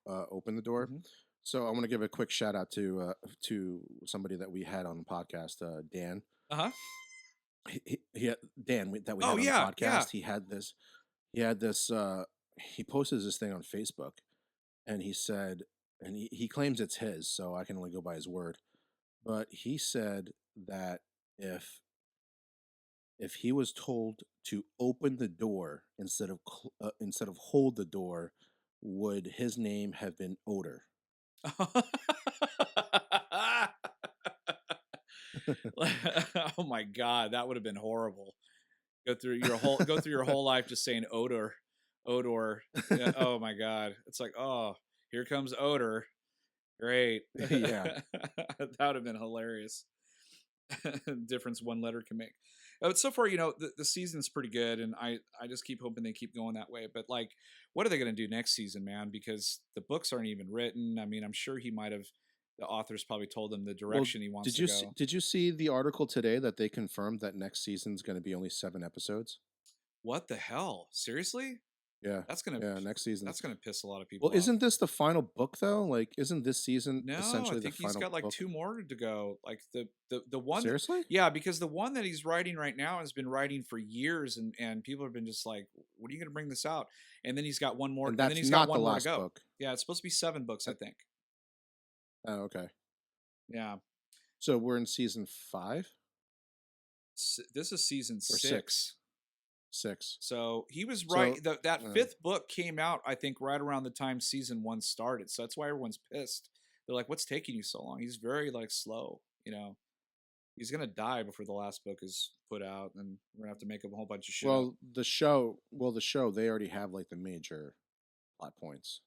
open the door. mhm. So I want to give a quick shout out to somebody that we had on the podcast, Dan. Uh-huh. That we Oh had on the yeah, yeah. podcast. He had this. He posted this thing on Facebook, and he said, and he claims it's his, so I can only go by his word. But he said that if if he was told to open the door instead of hold the door, would his name have been Odor? Oh my god, that would have been horrible. Go through your whole life just saying odor. Yeah, oh my god. It's like, oh, here comes odor. Great. Yeah. That would have been hilarious. Difference one letter can make. But so far, the season's pretty good, and I just keep hoping they keep going that way. But like, what are they going to do next season, man? Because the books aren't even written. I mean, I'm sure he might have. The authors probably told him the Well, direction he wants to go. did you see the article today that they confirmed that next season's going to be only 7 episodes? What the hell? Seriously? Yeah, That's gonna yeah. Next season's. that's gonna piss a lot of Well, people off. isn't this the final book though? Like, isn't this season No, I essentially the think he's final got like book? two more to go. Like the one that, Seriously? yeah, because the one that he's writing right now has been writing for years, and people have been just like, "When are you going to bring this out?" And then he's got one more, And and then that's he's got not the one more to last go. book. Yeah, it's supposed to be 7 books, I That, think. oh, okay. Yeah, So we're in season 5 This is season or 6. 6. 6. So he was right. So, That uh, fifth book came out, I think, right around the time season 1 started. So that's why everyone's pissed. They're like, "What's taking you so long?" He's very like slow. He's gonna die before the last book is put out, and we're gonna have to make up a whole bunch of shit up. the show, they already have like the major plot points.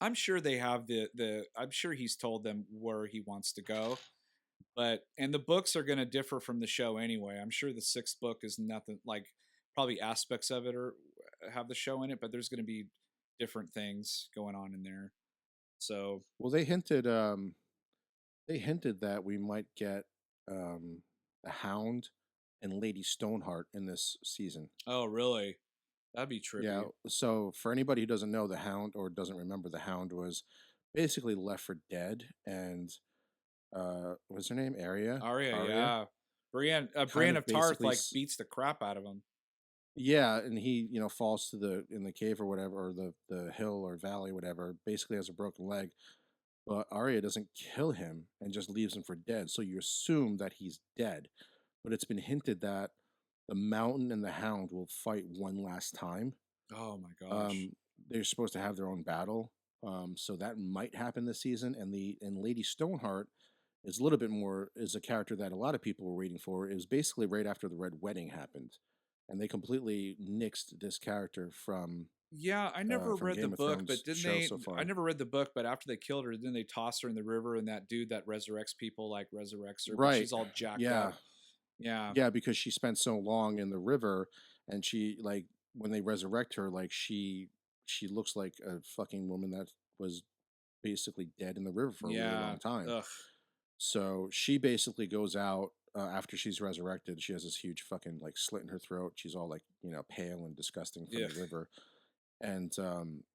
I'm sure they have the. I'm sure he's told them where he wants to go, and the books are gonna differ from the show anyway. I'm sure the sixth book is nothing like, probably aspects of it or have the show in it, but there's gonna be different things going on in there. So, Well, they hinted that we might get the Hound and Lady Stoneheart in this season. oh really? That'd be Yeah. trippy. So for anybody who doesn't know, the Hound or doesn't remember, the Hound was basically left for dead, and what's her name? Arya, Arya yeah. Brienne kind of of Tarth basically like beats the crap out of him. yeah, and he falls to the in the cave or whatever, or the hill or valley, whatever. Basically has a broken leg, but Arya doesn't kill him and just leaves him for dead. So you assume that he's dead, but it's been hinted that the Mountain and the Hound will fight one last time. Oh my gosh. Um, they're supposed to have their own battle, so that might happen this season. And Lady Stoneheart is a little bit more is a character that a lot of people were waiting for. It was basically right after the Red Wedding happened, and they completely nixed this character Yeah, I never from read the Game of book, but Thrones didn't show they? so I far. never read the book, but after they killed her, then they tossed her in the river, and that dude that resurrects people like resurrects her, but Right? she's all jacked Yeah, up. Yeah, yeah, because she spent so long in the river, and she like when they resurrect her, like she looks like a fucking woman that was basically dead in the river for a really yeah. long time. Ugh. So she basically goes out after she's resurrected. She has this huge fucking like slit in her throat. She's all like pale and disgusting from Yeah. the river, and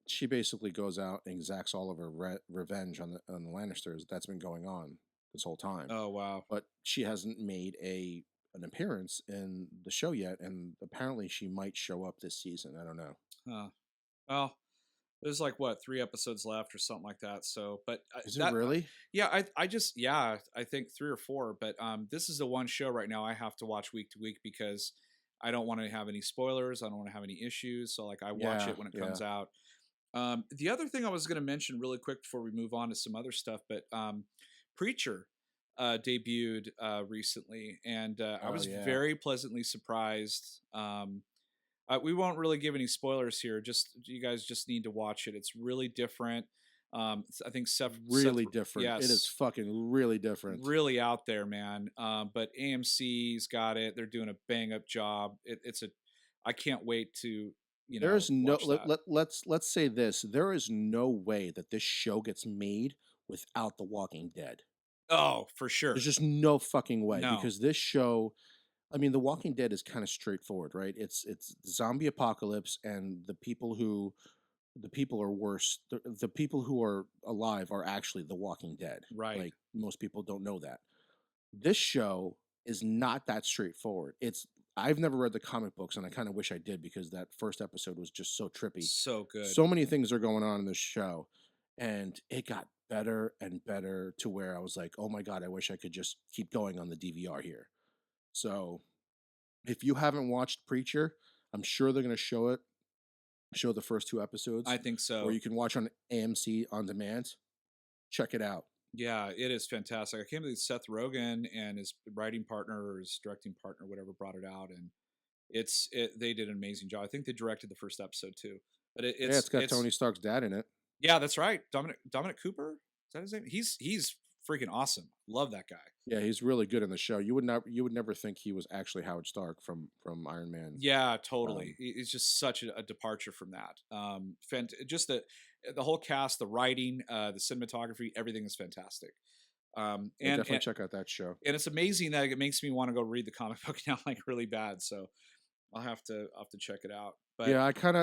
she basically goes out and exacts all of her revenge on the Lannisters. That's been going on this whole time, Oh wow. but she hasn't made a an appearance in the show yet, and apparently she might show up this season. I don't know. Huh. Well. There's like what 3 episodes left or something like that. So, but Is it really? yeah, I just yeah, I think 3 or 4. But this is the one show right now I have to watch week to week because I don't want to have any spoilers. I don't want to have any issues. So like I watch Yeah, it when it yeah. comes out. The other thing I was going to mention really quick before we move on to some other stuff, but Preacher debuted recently, and I Oh was yeah. very pleasantly surprised. We won't really give any spoilers here. Just you guys just need to watch it. It's really different. I think Seth, Really different. It is yes, fucking really different. really out there, man. But AMC's got it. They're doing a bang up job. It's a. I can't wait to There is no watch that. let's say this. There is no way that this show gets made without The Walking Dead. Oh, for There's sure. just no fucking way No, because this show, I mean, The Walking Dead is kind of straightforward, right? It's zombie apocalypse and the people are worse. The people who are alive are actually The Walking Dead. right. Like most people don't know that. This show is not that straightforward. I've never read the comic books and I kind of wish I did because that first episode was just so trippy. So good. So many things are going on in this show and it got better and better to where I was like, "Oh my god, I wish I could just keep going on the DVR here." So, if you haven't watched Preacher, I'm sure they're going to show the first 2 I episodes think or so. you can watch on AMC on demand. Check it out. Yeah, it is fantastic. I can't believe Seth Rogen and his writing partner or his directing partner, whatever, brought it out, and they did an amazing job. I think they directed the first episode too, but Yeah, it's got Tony Stark's dad in it. yeah, that's right. Dominic Cooper, is that his name? He's freaking awesome. Love that guy. Yeah, he's really good in the show. You would never think he was actually Howard Stark from Iron Man. Yeah, totally. Um, It's just such a departure from that. Just the whole cast, the writing, the cinematography, everything is fantastic. Um, yeah, and definitely and check out that show. and it's amazing that it makes me want to go read the comic book now, like really bad. So I'll have to check it out. But Yeah, I kind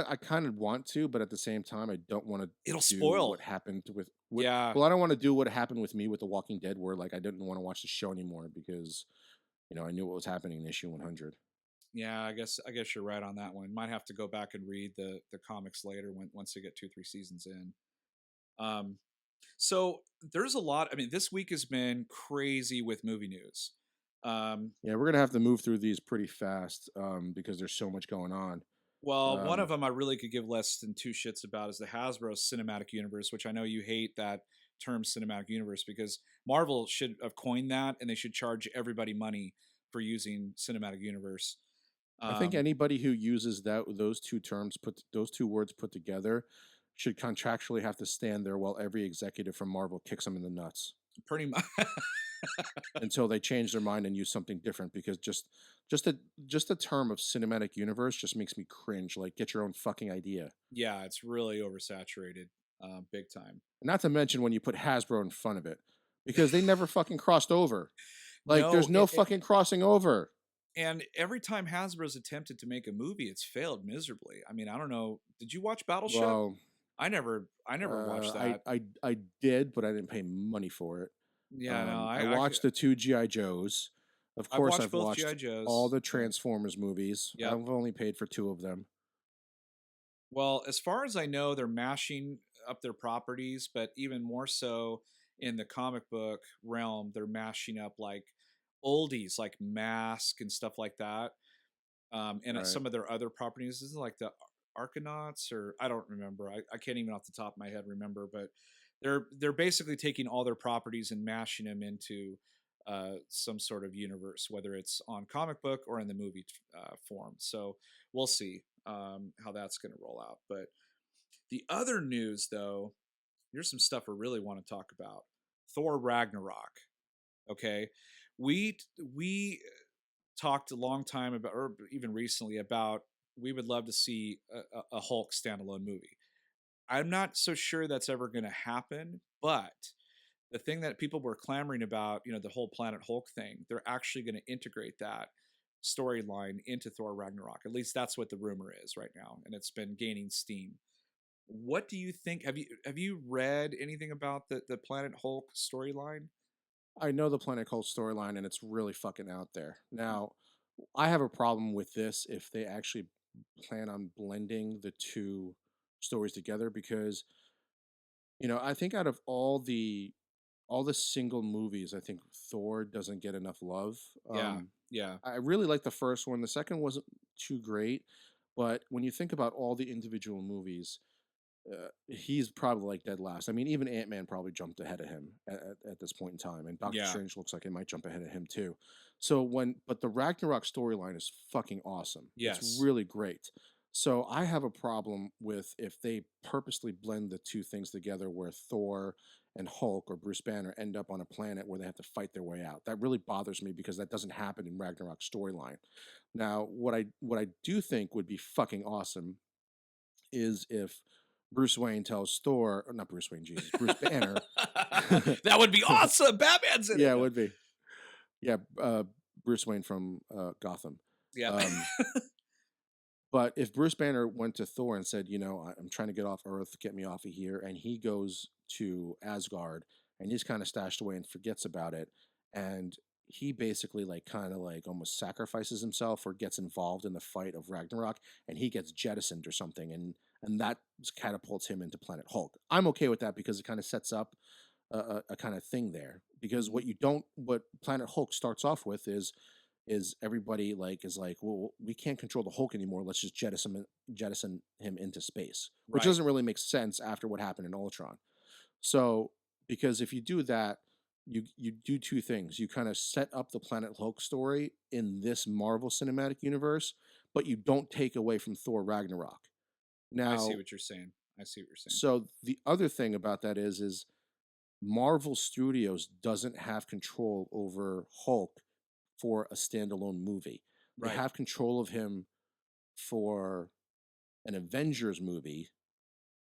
of want to, but at the same time, I don't want to it'll do spoil. what happened with what. Yeah, Well, I don't want to do what happened with me with The Walking Dead, where like I didn't want to watch the show anymore because I knew what was happening in issue 100. yeah. I guess you're right on that one. Might have to go back and read the comics later once they get 2 3 seasons in. Um, so there's a lot. I mean, this week has been crazy with movie news. Um, Yeah, we're gonna have to move through these pretty fast because there's so much going on. well, one of Um, them I really could give less than two shits about is the Hasbro Cinematic Universe, which I know you hate that term cinematic universe because Marvel should have coined that and they should charge everybody money for using cinematic universe. I think Um, anybody who uses those two terms those two words put together should contractually have to stand there while every executive from Marvel kicks them in the nuts pretty much. until they change their mind and use something different because just the just the term of cinematic universe just makes me cringe. Like, get your own fucking idea. Yeah, it's really oversaturated, big time. Not to mention when you put Hasbro in front of it because they never fucking crossed over. Like, No, there's no fucking crossing over. and every time Hasbro's attempted to make a movie, it's failed miserably. I mean, I don't know. Did you watch Battleship? Well, I never watched I that. I did, but I didn't pay money for it. Yeah, no, I watched the two GI Joes. Of I've course, watched I've both watched GI all Joes. the Yeah, Transformers movies. yep. I've only paid for 2 of them. Well, as far as I know, they're mashing up their properties, but even more so in the comic book realm, they're mashing up like oldies, like Mask and stuff like that. And Right. some of their other properties, isn't it like the Arkanauts or I don't remember. I can't even off the top of my head remember, but they're basically taking all their properties and mashing them into some sort of universe, whether it's on comic book or in the movie form. So we'll see how that's going to roll out. But the other news, though, here's some stuff I really want to talk about. Thor Ragnarok. Okay, we talked a long time about, or even recently about, we would love to see a Hulk standalone movie. I'm not so sure that's ever going to happen, but the thing that people were clamoring about, the whole Planet Hulk thing, they're actually going to integrate that storyline into Thor Ragnarok. At least that's what the rumor is right now, and it's been gaining steam. What do you think? Have you read anything about the Planet Hulk storyline? I know the Planet Cold storyline, and it's really fucking out there. Now, I have a problem with this if they actually plan on blending the two stories together because I think out of all the single movies, I think Thor doesn't get enough love. Yeah, yeah, I really like the first one. The second wasn't too great, but when you think about all the individual movies, he's probably like dead last. I mean, even Ant Man probably jumped ahead of him at this point in time, and Doctor yeah. Strange looks like it might jump ahead of him too. But the Ragnarok storyline is fucking awesome. It's Yes, really great. So I have a problem with if they purposely blend the two things together, where Thor and Hulk or Bruce Banner end up on a planet where they have to fight their way out. That really bothers me because that doesn't happen in Ragnarok storyline. Now, what I do think would be fucking awesome is if Bruce Wayne tells Thor, or not Bruce Wayne, Jesus, Bruce Banner. that would be awesome. Batman's in it. Yeah, it No. would be. Yeah, Bruce Wayne from Gotham. Yeah, Um, but if Bruce Banner went to Thor and said, I'm trying to get off Earth, get me off of here, and he goes to Asgard and he's kind of stashed away and forgets about it, and he basically like kind of like almost sacrifices himself or gets involved in the fight of Ragnarok, and he gets jettisoned or something, and that catapults him into Planet Hulk. I'm okay with that because it kind of sets up a kind of thing there. Because mhm, what Planet Hulk starts off with is everybody is like, well, we can't control the Hulk anymore. Let's just jettison him into space, which right. doesn't really make sense after what happened in Ultron. So because if you do that, you do two things. You kind of set up the Planet Hulk story in this Marvel Cinematic Universe, but you don't take away from Thor Ragnarok. I see Now, what you're saying. I see what you're saying. so the other thing about that is Marvel Studios doesn't have control over Hulk for a standalone movie. They Right. have control of him for an Avengers movie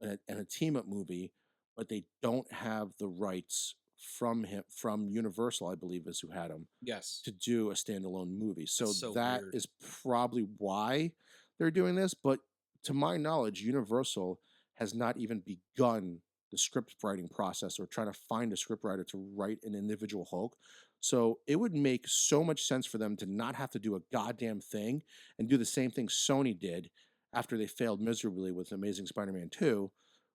and a team up movie, but they don't have the rights from Universal, I believe, is who had him Yes. to do a standalone movie. That's So so that weird. is probably why they're doing this. But to my knowledge, Universal has not even begun the script writing process or trying to find a script writer to write an individual Hulk. So it would make so much sense for them to not have to do a goddamn thing and do the same thing Sony did after they failed miserably with Amazing Spider-Man 2,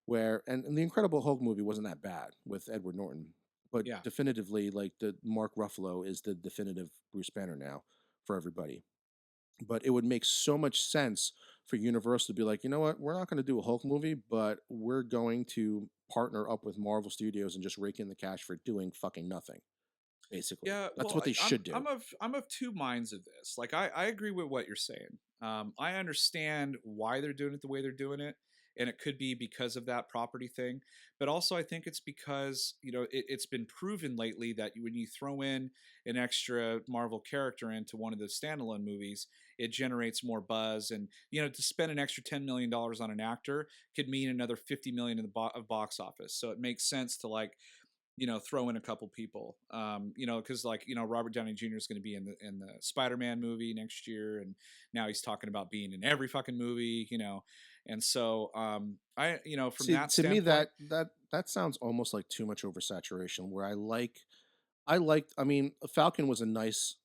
where and the Incredible Hulk movie wasn't that bad with Edward Norton, but Yeah. definitively, like the Mark Ruffalo is the definitive Bruce Banner now for everybody. But it would make so much sense for Universal to be like, you know what, we're not going to do a Hulk movie, but we're going to partner up with Marvel Studios and just rake in the cash for doing fucking nothing. Basically, Yeah, that's well, what they should do. I'm of two minds of this. Like, I agree with what you're saying. I understand why they're doing it the way they're doing it, and it could be because of that property thing. But also, I think it's because it's been proven lately that when you throw in an extra Marvel character into one of the standalone movies, it generates more buzz. And to spend an extra $10 million on an actor could mean another 50 million in the of box office. So it makes sense to like throw in a couple people. Because Robert Downey Jr. is going to be in the Spider-Man movie next year, and now he's talking about being in every fucking movie. And so I from See, that to me, standpoint, that sounds almost like too much oversaturation. Where I mean, Falcon was a nice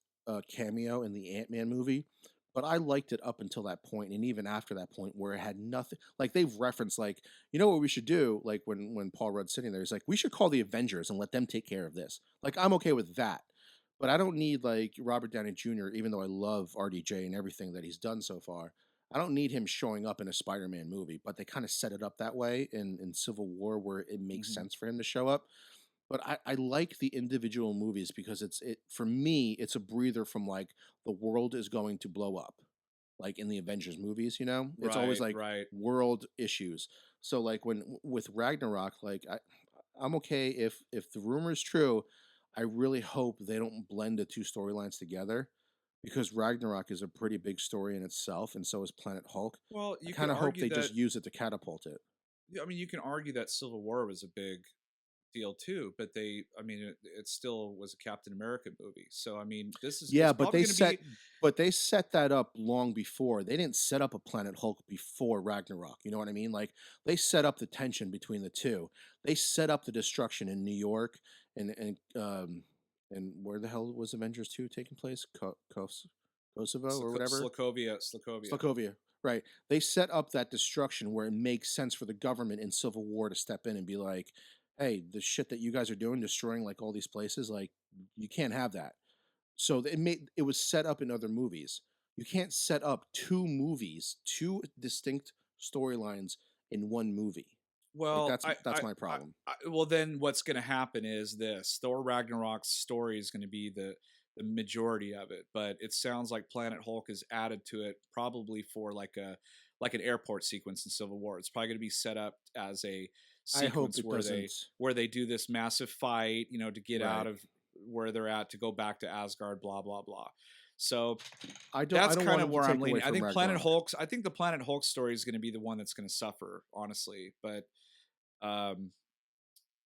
cameo in the Ant Man movie, but I liked it up until that point, and even after that point, where it had nothing. Like they've referenced, like what we should do. Like when Paul Rudd's sitting there, he's like, we should call the Avengers and let them take care of this. Like I'm okay with that, but I don't need like Robert Downey Jr. Even though I love RDJ and everything that he's done so far. I don't need him showing up in a Spider-Man movie, but they kind of set it up that way in Civil War where it makes mhm, sense for him to show up. But I like the individual movies because it for me it's a breather from like the world is going to blow up, like in the Avengers movies. It's always right, like right. world issues. So like with Ragnarok, like I'm okay if the rumor is true. I really hope they don't blend the two storylines together because Ragnarok is a pretty big story in itself, and so is Planet Hulk. Well, I you could kind of hope argue they just that. use it to catapult it. I mean, you can argue that Civil War was a big deal too, but I mean, it still was a Captain America movie. So I mean, this is Yeah, it's probably going to be. but they set that up long before. They didn't set up a Planet Hulk before Ragnarok. You know what I mean? Like they set up the tension between the two. They set up the destruction in New York and where the hell was Avengers 2 taking place? Coast. Kosovo or whatever. Slakovia. Slakovia, right. They set up that destruction where it makes sense for the government in civil war to step in and be like, "Hey, the shit that you guys are doing, destroying like all these places, like you can't have that." So it was set up in other movies. You can't set up two movies, two distinct storylines in one movie. Like Well, that's my problem. well, then what's going to happen is this: Thor Ragnarok's story is going to be the majority of it, but it sounds like Planet Hulk is added to it, probably for like an airport sequence in Civil War. It's probably going to be set up as a I hope sequence it doesn't. where they do this massive fight, to get out Right. of where they're at to go back to Asgard, blah blah blah. So I that's don't kind want of him to where I'm take away leaning. from Ragnarok. I think the Planet Hulk story is going to be the one that's going to suffer, honestly. But um,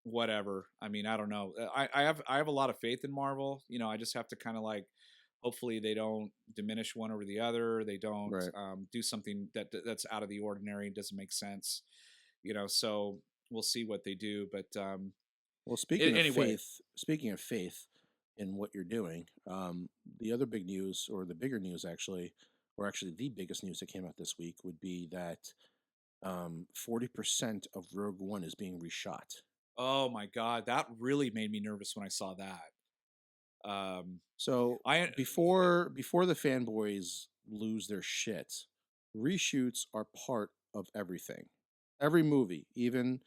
whatever. I mean, I don't know. I have a lot of faith in Marvel. I just have to kind of like, hopefully they don't diminish one over the other. They don't Right. do something that's out of the ordinary and doesn't make sense. So we'll see what they do. But Well, speaking of anyway, faith in what you're doing, the other big news, or the bigger news actually, or actually the biggest news that came out this week would be that 40% of Rogue One is being reshot. oh my god, that really made me nervous when I saw that. Um, So I before the fanboys lose their shit, reshoots are part of everything. Every movie, even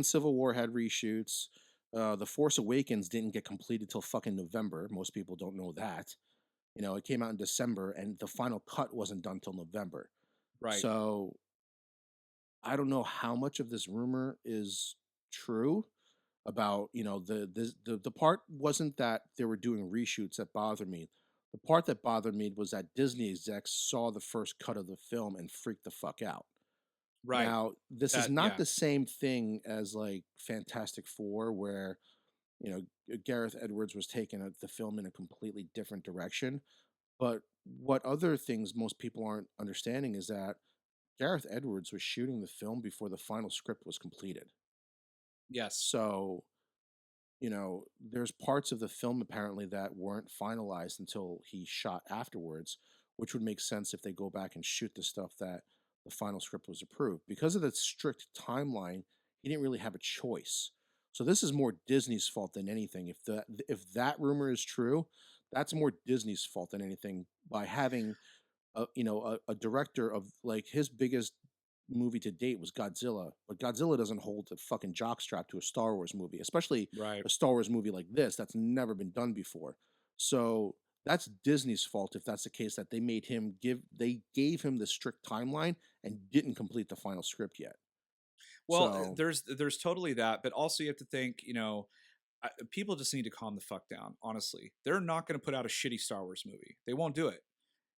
Civil War had reshoots. The Force Awakens didn't get completed till fucking November. Most people don't know that. It came out in December, and the final cut wasn't done till November. right, So I don't know how much of this rumor is true about the part wasn't that they were doing reshoots that bothered me. The part that bothered me was that Disney execs saw the first cut of the film and freaked the fuck out. right. Now, this is That not yeah, the same thing as like Fantastic Four, where Gareth Edwards was taking the film in a completely different direction. But what other things most people aren't understanding is that Gareth Edwards was shooting the film before the final script was completed. yes, So there's parts of the film apparently that weren't finalized until he shot afterwards, which would make sense if they go back and shoot the stuff that the final script was approved. Because of the strict timeline, he didn't really have a choice. So this is more Disney's fault than anything. If that rumor is true, that's more Disney's fault than anything by having a director of like his biggest movie to date was Godzilla, but Godzilla doesn't hold the fucking jockstrap to a Star Wars movie, especially right. a Star Wars movie like this that's never been done before. So that's Disney's fault if that's the case, that they gave him the strict timeline and didn't complete the final script yet. Well, So there's totally that, but also you have to think, people just need to calm the fuck down. Honestly, they're not going to put out a shitty Star Wars movie. They won't do it.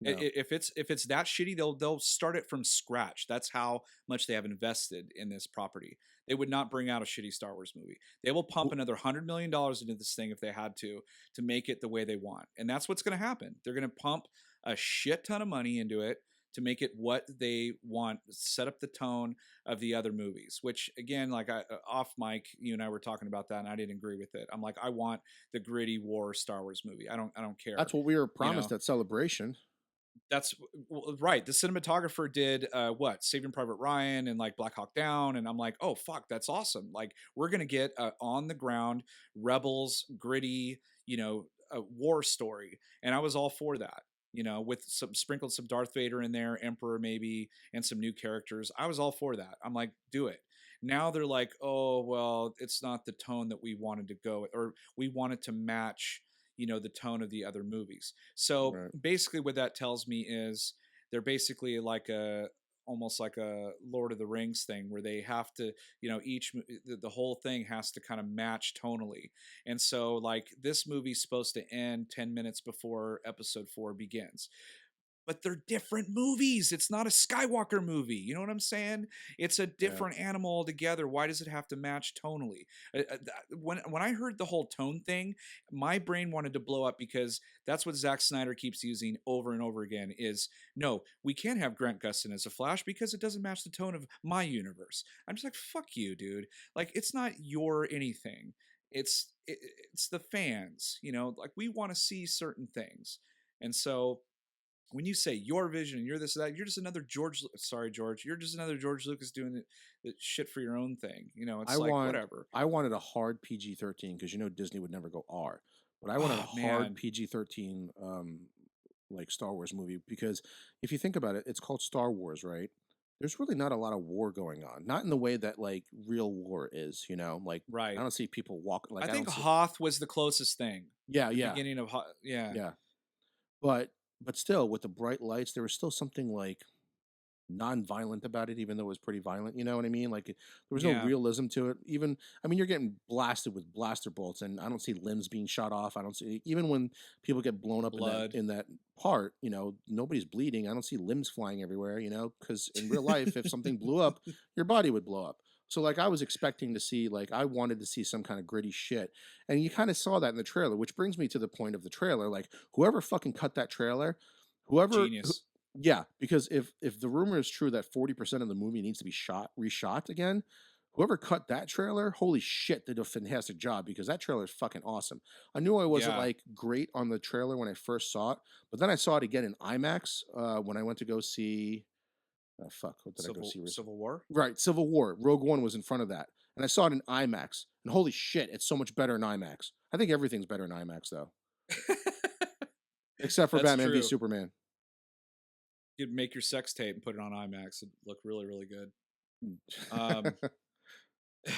no, If it's that shitty, they'll start it from scratch. That's how much they have invested in this property. They would not bring out a shitty Star Wars movie. They will pump who- another $100 million into this thing if they had to make it the way they want, and that's what's going to happen. They're going to pump a shit ton of money into it to make it what they want, set up the tone of the other movies. Which again, like off mic, you and I were talking about that, and I didn't agree with it. I'm like, I want the gritty war Star Wars movie. I don't care. that's what we were You promised know, at Celebration. that's right. The cinematographer did what Saving Private Ryan and like Black Hawk Down, and I'm like, oh fuck, that's awesome. Like we're gonna get a on the ground rebels gritty, a war story, and I was all for that. With some sprinkled some Darth Vader in there, Emperor maybe, and some new characters. I was all for that. I'm like, do it. Now they're like, oh well, it's not the tone that we wanted to go with, or we wanted to match the tone of the other movies. So Right. basically what that tells me is they're basically like a almost like a Lord of the Rings thing where they have to, the whole thing has to kind of match tonally. And so like this movie's supposed to end 10 minutes before episode 4 begins, but they're different movies. It's not a Skywalker movie. You know what I'm saying? It's a Yeah. different animal altogether. Why does it have to match tonally? When I heard the whole tone thing, my brain wanted to blow up because that's what Zack Snyder keeps using over and over again. Is no, we can't have Grant Gustin as a Flash because it doesn't match the tone of my universe. I'm just like, fuck you, dude. Like it's not your anything. It's the fans. Like we want to see certain things, and so when you say your vision and you're this that, you're just another Sorry, George. You're just another George Lucas doing the shit for your own thing. I It's like want whatever. I wanted a hard PG-13 because you know Disney would never go R, but I wanted a Oh hard man, PG-13 like Star Wars movie because if you think about it, it's called Star Wars, right? There's really not a lot of war going on, not in the way that like real war is, you know. Like I right. don't see people walk I like I think don't see. Hoth was the closest thing. Yeah, The yeah, beginning of Hoth, yeah, yeah. But still, with the bright lights, there was still something like non-violent about it, even though it was pretty violent. You know what I mean? Like there was no yeah, realism to it. Even I mean, you're getting blasted with blaster bolts, and I don't see limbs being shot off. I don't see even when people get blown up blood. in that part. You know, nobody's bleeding. I don't see limbs flying everywhere. You know, because in real life, if something blew up, your body would blow up. So like I was expecting to see like I wanted to see some kind of gritty shit. And you kind of saw that in the trailer, which brings me to the point of the trailer. Like whoever fucking cut that trailer, whoever Genius. yeah, because if the rumor is true that 40% of the movie needs to be reshot again, whoever cut that trailer, holy shit, they did a fantastic job because that trailer is fucking awesome. I knew I wasn't Yeah, like great on the trailer when I first saw it, but then I saw it again in IMAX when I went to go see fuck, what did I go see? Civil War. Right, Civil War. Rogue One was in front of that, and I saw it in IMAX. And holy shit, it's so much better in IMAX. I think everything's better in IMAX though, except for That's Batman v true. Superman. You'd make your sex tape and put it on IMAX. It'd look really, really good. Um,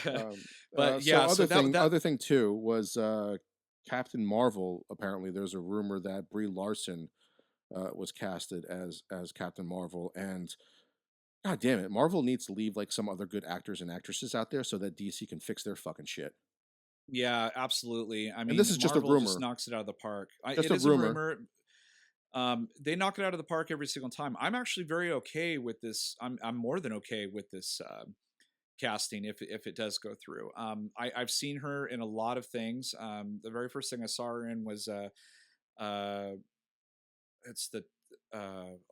Um, but so yeah, so that other thing too was Captain Marvel. Apparently, there's a rumor that Brie Larson was casted as Captain Marvel, and God damn it, Marvel needs to leave like some other good actors and actresses out there so that DC can fix their fucking shit. yeah, absolutely. I And this mean, is just a Marvel just rumor, knocks it out of the park. just It a is a rumor. rumor. They knock it out of the park every single time. I'm actually very okay with this. I'm more than okay with this casting if it does go through. I've seen her in a lot of things. The very first thing I saw her in was uh, it's the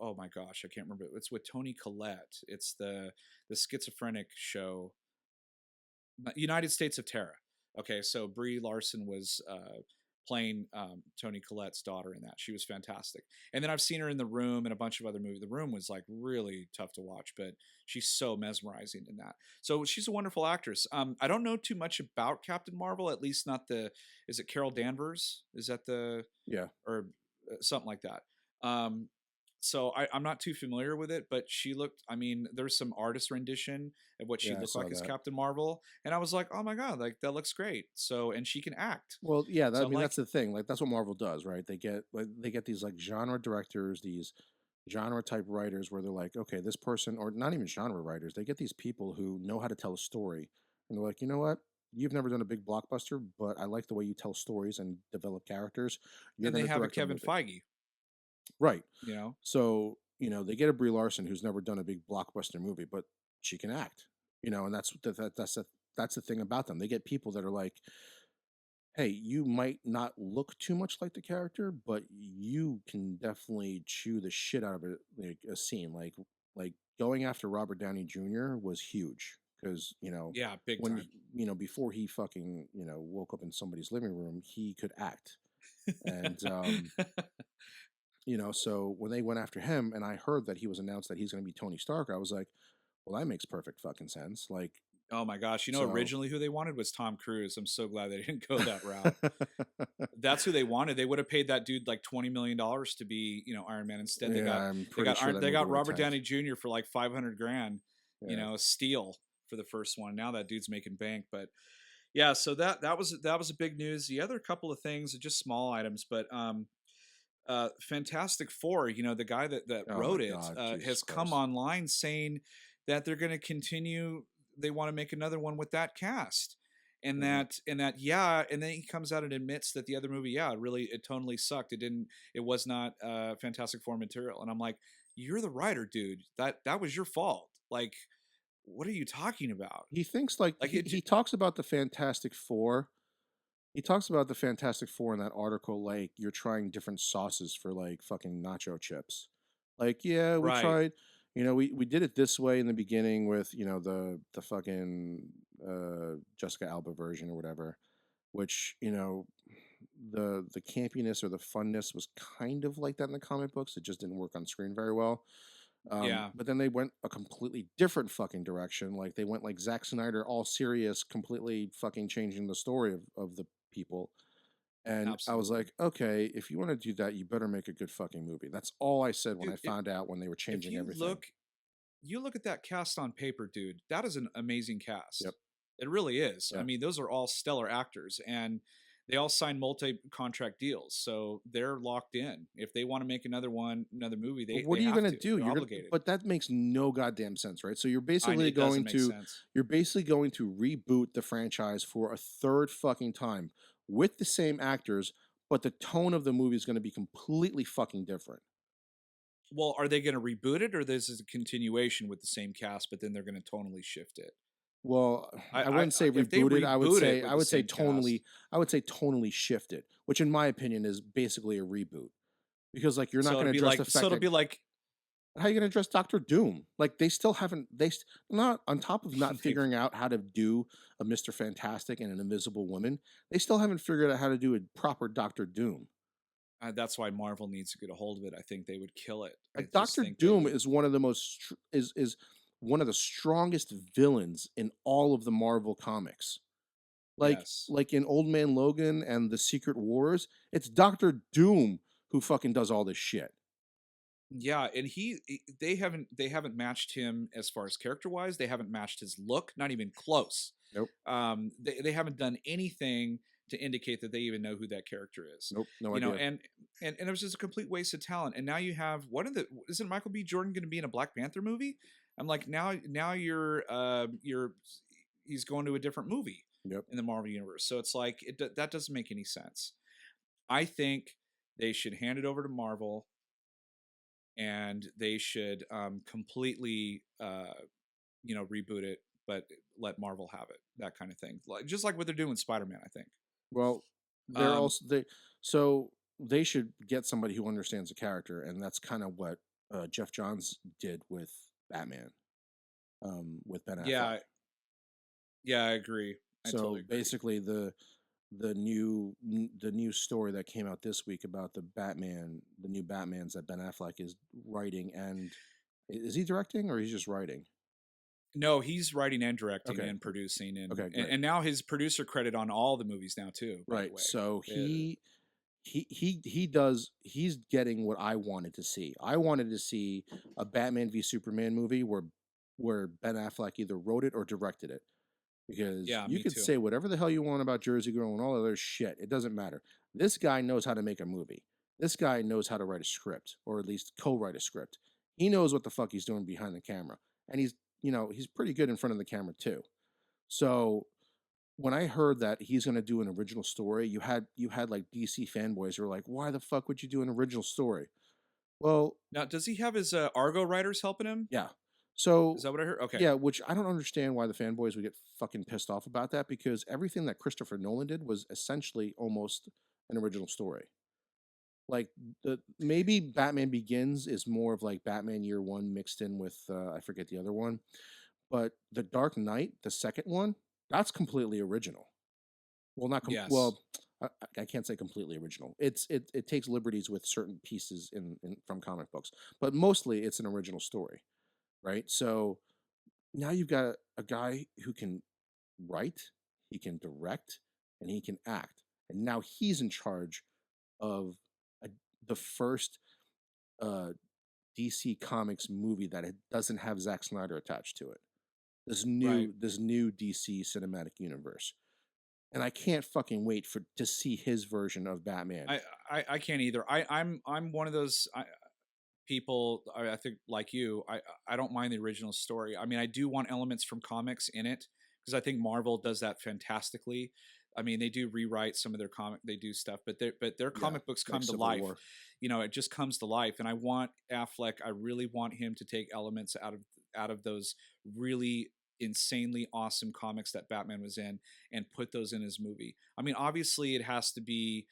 oh my gosh, I can't remember. It's with Tony Collette. It's the schizophrenic show, United States of Terra. Okay, so Brie Larson was playing Tony Collette's daughter in that. She was fantastic. And then I've seen her in The Room and a bunch of other movies. The Room was like really tough to watch, but she's so mesmerizing in that. So she's a wonderful actress. I don't know too much about Captain Marvel, at least not the. Is it Carol Danvers? Is that the Yeah, or something like that? Um, so I'm not too familiar with it, but she looked. I mean, there's some artist rendition of what she yeah, I looked saw like as that. Captain Marvel, and I was like, oh my god, like that looks great. So and she can act. Well, yeah, So I I'm mean like, that's the thing. Like that's what Marvel does, right? They get these like genre directors, these genre type writers where they're like, okay, this person, or not even genre writers, they get these people who know how to tell a story, and they're like, you know what? You've never done a big blockbuster, but I like the way you tell stories and develop characters. You're and going they to have a direct a Kevin movie, Feige, right? you know. So you know they get a Brie Larson who's never done a big blockbuster movie, but she can act, you know, and that's the thing about them. They get people that are like, hey, you might not look too much like the character, but you can definitely chew the shit out of it, like a scene. Like going after Robert Downey Jr. was huge because Yeah, big when time. before he fucking woke up in somebody's living room, he could act, and so when they went after him, and I heard that he was announced that he's going to be Tony Stark, I was like, well, that makes perfect fucking sense. Like Oh my gosh, so. originally who they wanted was Tom Cruise. I'm so glad they didn't go that route. That's who they wanted. They would have paid that dude like $20 million to be, Iron Man. Instead, Yeah, I'm they pretty got sure Iron, that they movie got would have Robert tanked. Downey Jr. for like 500 grand, Yeah. steal for the first one. Now that dude's making bank. But yeah, so that was a big news. The other couple of things are just small items, but Fantastic Four, the guy that Oh my wrote it, God, Jesus has come Christ. online saying that they're going to continue. They want to make another one with that cast, and Mhm. that yeah. And then he comes out and admits that the other movie, yeah, really, it totally sucked. It was not Fantastic Four material. And I'm like, you're the writer, dude. That was your fault. Like, what are you talking about? He thinks like Like it. he talks about the Fantastic Four. He talks about the Fantastic Four in that article like you're trying different sauces for like fucking nacho chips. Like, yeah, we Right. tried, we did it this way in the beginning with, the fucking Jessica Alba version or whatever, which, the campiness or the funness was kind of like that in the comic books. It just didn't work on screen very well. Yeah, But then they went a completely different fucking direction. Like they went like Zack Snyder, all serious, completely fucking changing the story of the people. And I was absolutely. like, okay, if you want to do that, you better make a good fucking movie. That's all I said when I Dude, found out when they were if changing everything. you look at that cast on paper, dude, that is an amazing Yep. cast. It really is. I Yeah. mean, those are all stellar actors and they all signed multi-contract deals. So they're locked in. If they want to make another movie, But they what are you have gonna to. do? They're You're gonna obligated. but that makes no goddamn sense, right? So It doesn't make sense. you're basically going to reboot the franchise for a third fucking time with the same actors, but the tone of the movie is gonna be completely fucking different. Well, are they going to reboot it or this is a continuation with the same cast, but then they're going to tonally shift it? Well, I wouldn't say If they rebooted. reboot it with I the would say same cast, tonally shifted, which in my opinion is basically a reboot. Because like you're not going to address the so fact it'll that be like how are you going to address Doctor Doom? Like they still haven't not on top of not they've figuring out how to do a Mr. Fantastic and an Invisible Woman, they still haven't figured out how to do a proper Doctor Doom. that's why Marvel needs to get a hold of it. I think they would kill it. I Like just Doctor think they Doom would. is one of the is one of the strongest villains in all of the Marvel comics. Yes. Like in Old Man Logan and the Secret Wars, it's Doctor Doom who fucking does all this shit. Yeah, and they haven't matched him as far as character wise. They haven't matched his look, not even close. Nope. They haven't done anything to indicate that they even know who that character is. Nope. No You know, idea. and it was just a complete waste of talent. And now you have one of the isn't Michael B. Jordan going to be in a Black Panther movie? I'm like now you're he's going to a different movie Yep. in the Marvel universe. So it's like that doesn't make any sense. I think they should hand it over to Marvel and they should completely reboot it but let Marvel have it, that kind of thing, like just like what they're doing with Spider-Man, I think. Well, they're um also they so they should get somebody who understands the character, and that's kind of what Jeff Johns did with Batman, with Ben Affleck. yeah, yeah, I agree. I totally So agree. basically, the new story that came out this week about the new Batmans that Ben Affleck is writing, and is he directing or he's just writing? No, he's writing and directing Okay, and producing okay, and, great. now his producer credit on all the movies now too, by the Right. way. So Uh, he's getting what I wanted to see. I wanted to see a Batman v Superman movie where Ben Affleck either wrote it or directed it. Because yeah, you me could too. say whatever the hell you want about Jersey Girl and all other shit. It doesn't matter. This guy knows how to make a movie. This guy knows how to write a script, or at least co-write a script. He knows what the fuck he's doing behind the camera. And he's pretty good in front of the camera too. So when I heard that he's going to do an original story, you had like DC fanboys who were like, "Why the fuck would you do an original story?" Well, Now, does he have his Argo writers helping him? yeah. Is So that what I heard? Okay. yeah, which I don't understand why the fanboys would get fucking pissed off about that because everything that Christopher Nolan did was essentially almost an original story. Like the maybe Batman Begins is more of like Batman Year One mixed in with I forget the other one, but The Dark Knight, the second one, that's completely original. Well, not Yes. I can't say completely original. It takes liberties with certain pieces in from comic books, but mostly it's an original story, right? So now you've got a guy who can write, he can direct, and he can act, and now he's in charge of a, the first uh, DC Comics movie that it doesn't have Zack Snyder attached to it. Right. This new DC cinematic universe, and I can't fucking wait for to see his version of Batman. I can't either. I'm one of those people. I think like you. I don't mind the original story. I mean, I do want elements from comics in it because I think Marvel does that fantastically. I mean, they do rewrite some of their comic. They do stuff, but their Yeah, comic books like come to Civil life. War. You know, it just comes to life. And I want Affleck. I really want him to take elements out of those really insanely awesome comics that Batman was in and put those in his movie. I mean, obviously, it has to be,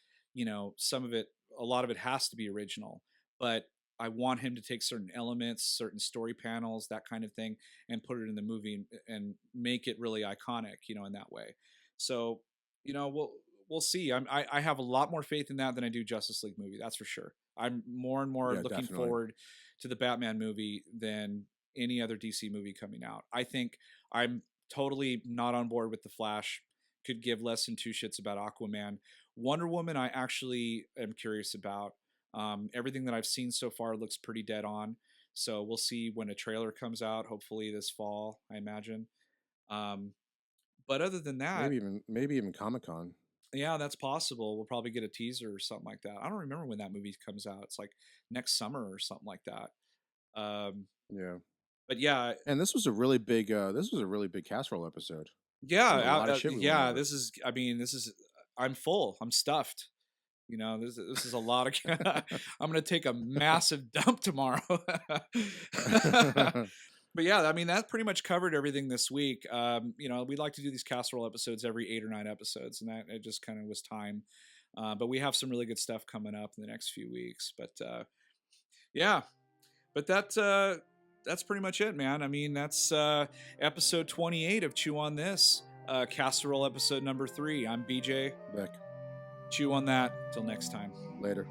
some of it, a lot of it has to be original, but I want him to take certain elements, certain story panels, that kind of thing, and put it in the movie and make it really iconic, in that way. So, we'll we'll see. I have a lot more faith in that than I do Justice League movie. That's for sure. I'm more and more Yeah, looking definitely. forward to the Batman movie than any other DC movie coming out. I think I'm totally not on board with the Flash. Could give less than two shits about Aquaman. Wonder Woman, I actually am curious about. Everything that I've seen so far looks pretty dead on. So we'll see when a trailer comes out. Hopefully this fall, I imagine. Um, but other than that, Maybe even Comic-Con. yeah, that's possible. We'll probably get a teaser or something like that. I don't remember when that movie comes out. It's like next summer or something like that. Um, Yeah. but yeah, And this was a really big casserole episode. There was a lot of shit we went yeah. over. This is. I mean, this is. I'm full. I'm stuffed. You know, this is a lot of. I'm gonna take a massive dump tomorrow. But yeah, I mean that pretty much covered everything this week. You know, we like to do these casserole episodes every 8 or 9 episodes, and that it just kind of was time. But we have some really good stuff coming up in the next few weeks. But yeah, but that's pretty much it, man. I mean, that's episode 28 of Chew on This, casserole episode number 3. I'm BJ. Beck, Chew on that. Till next time. later.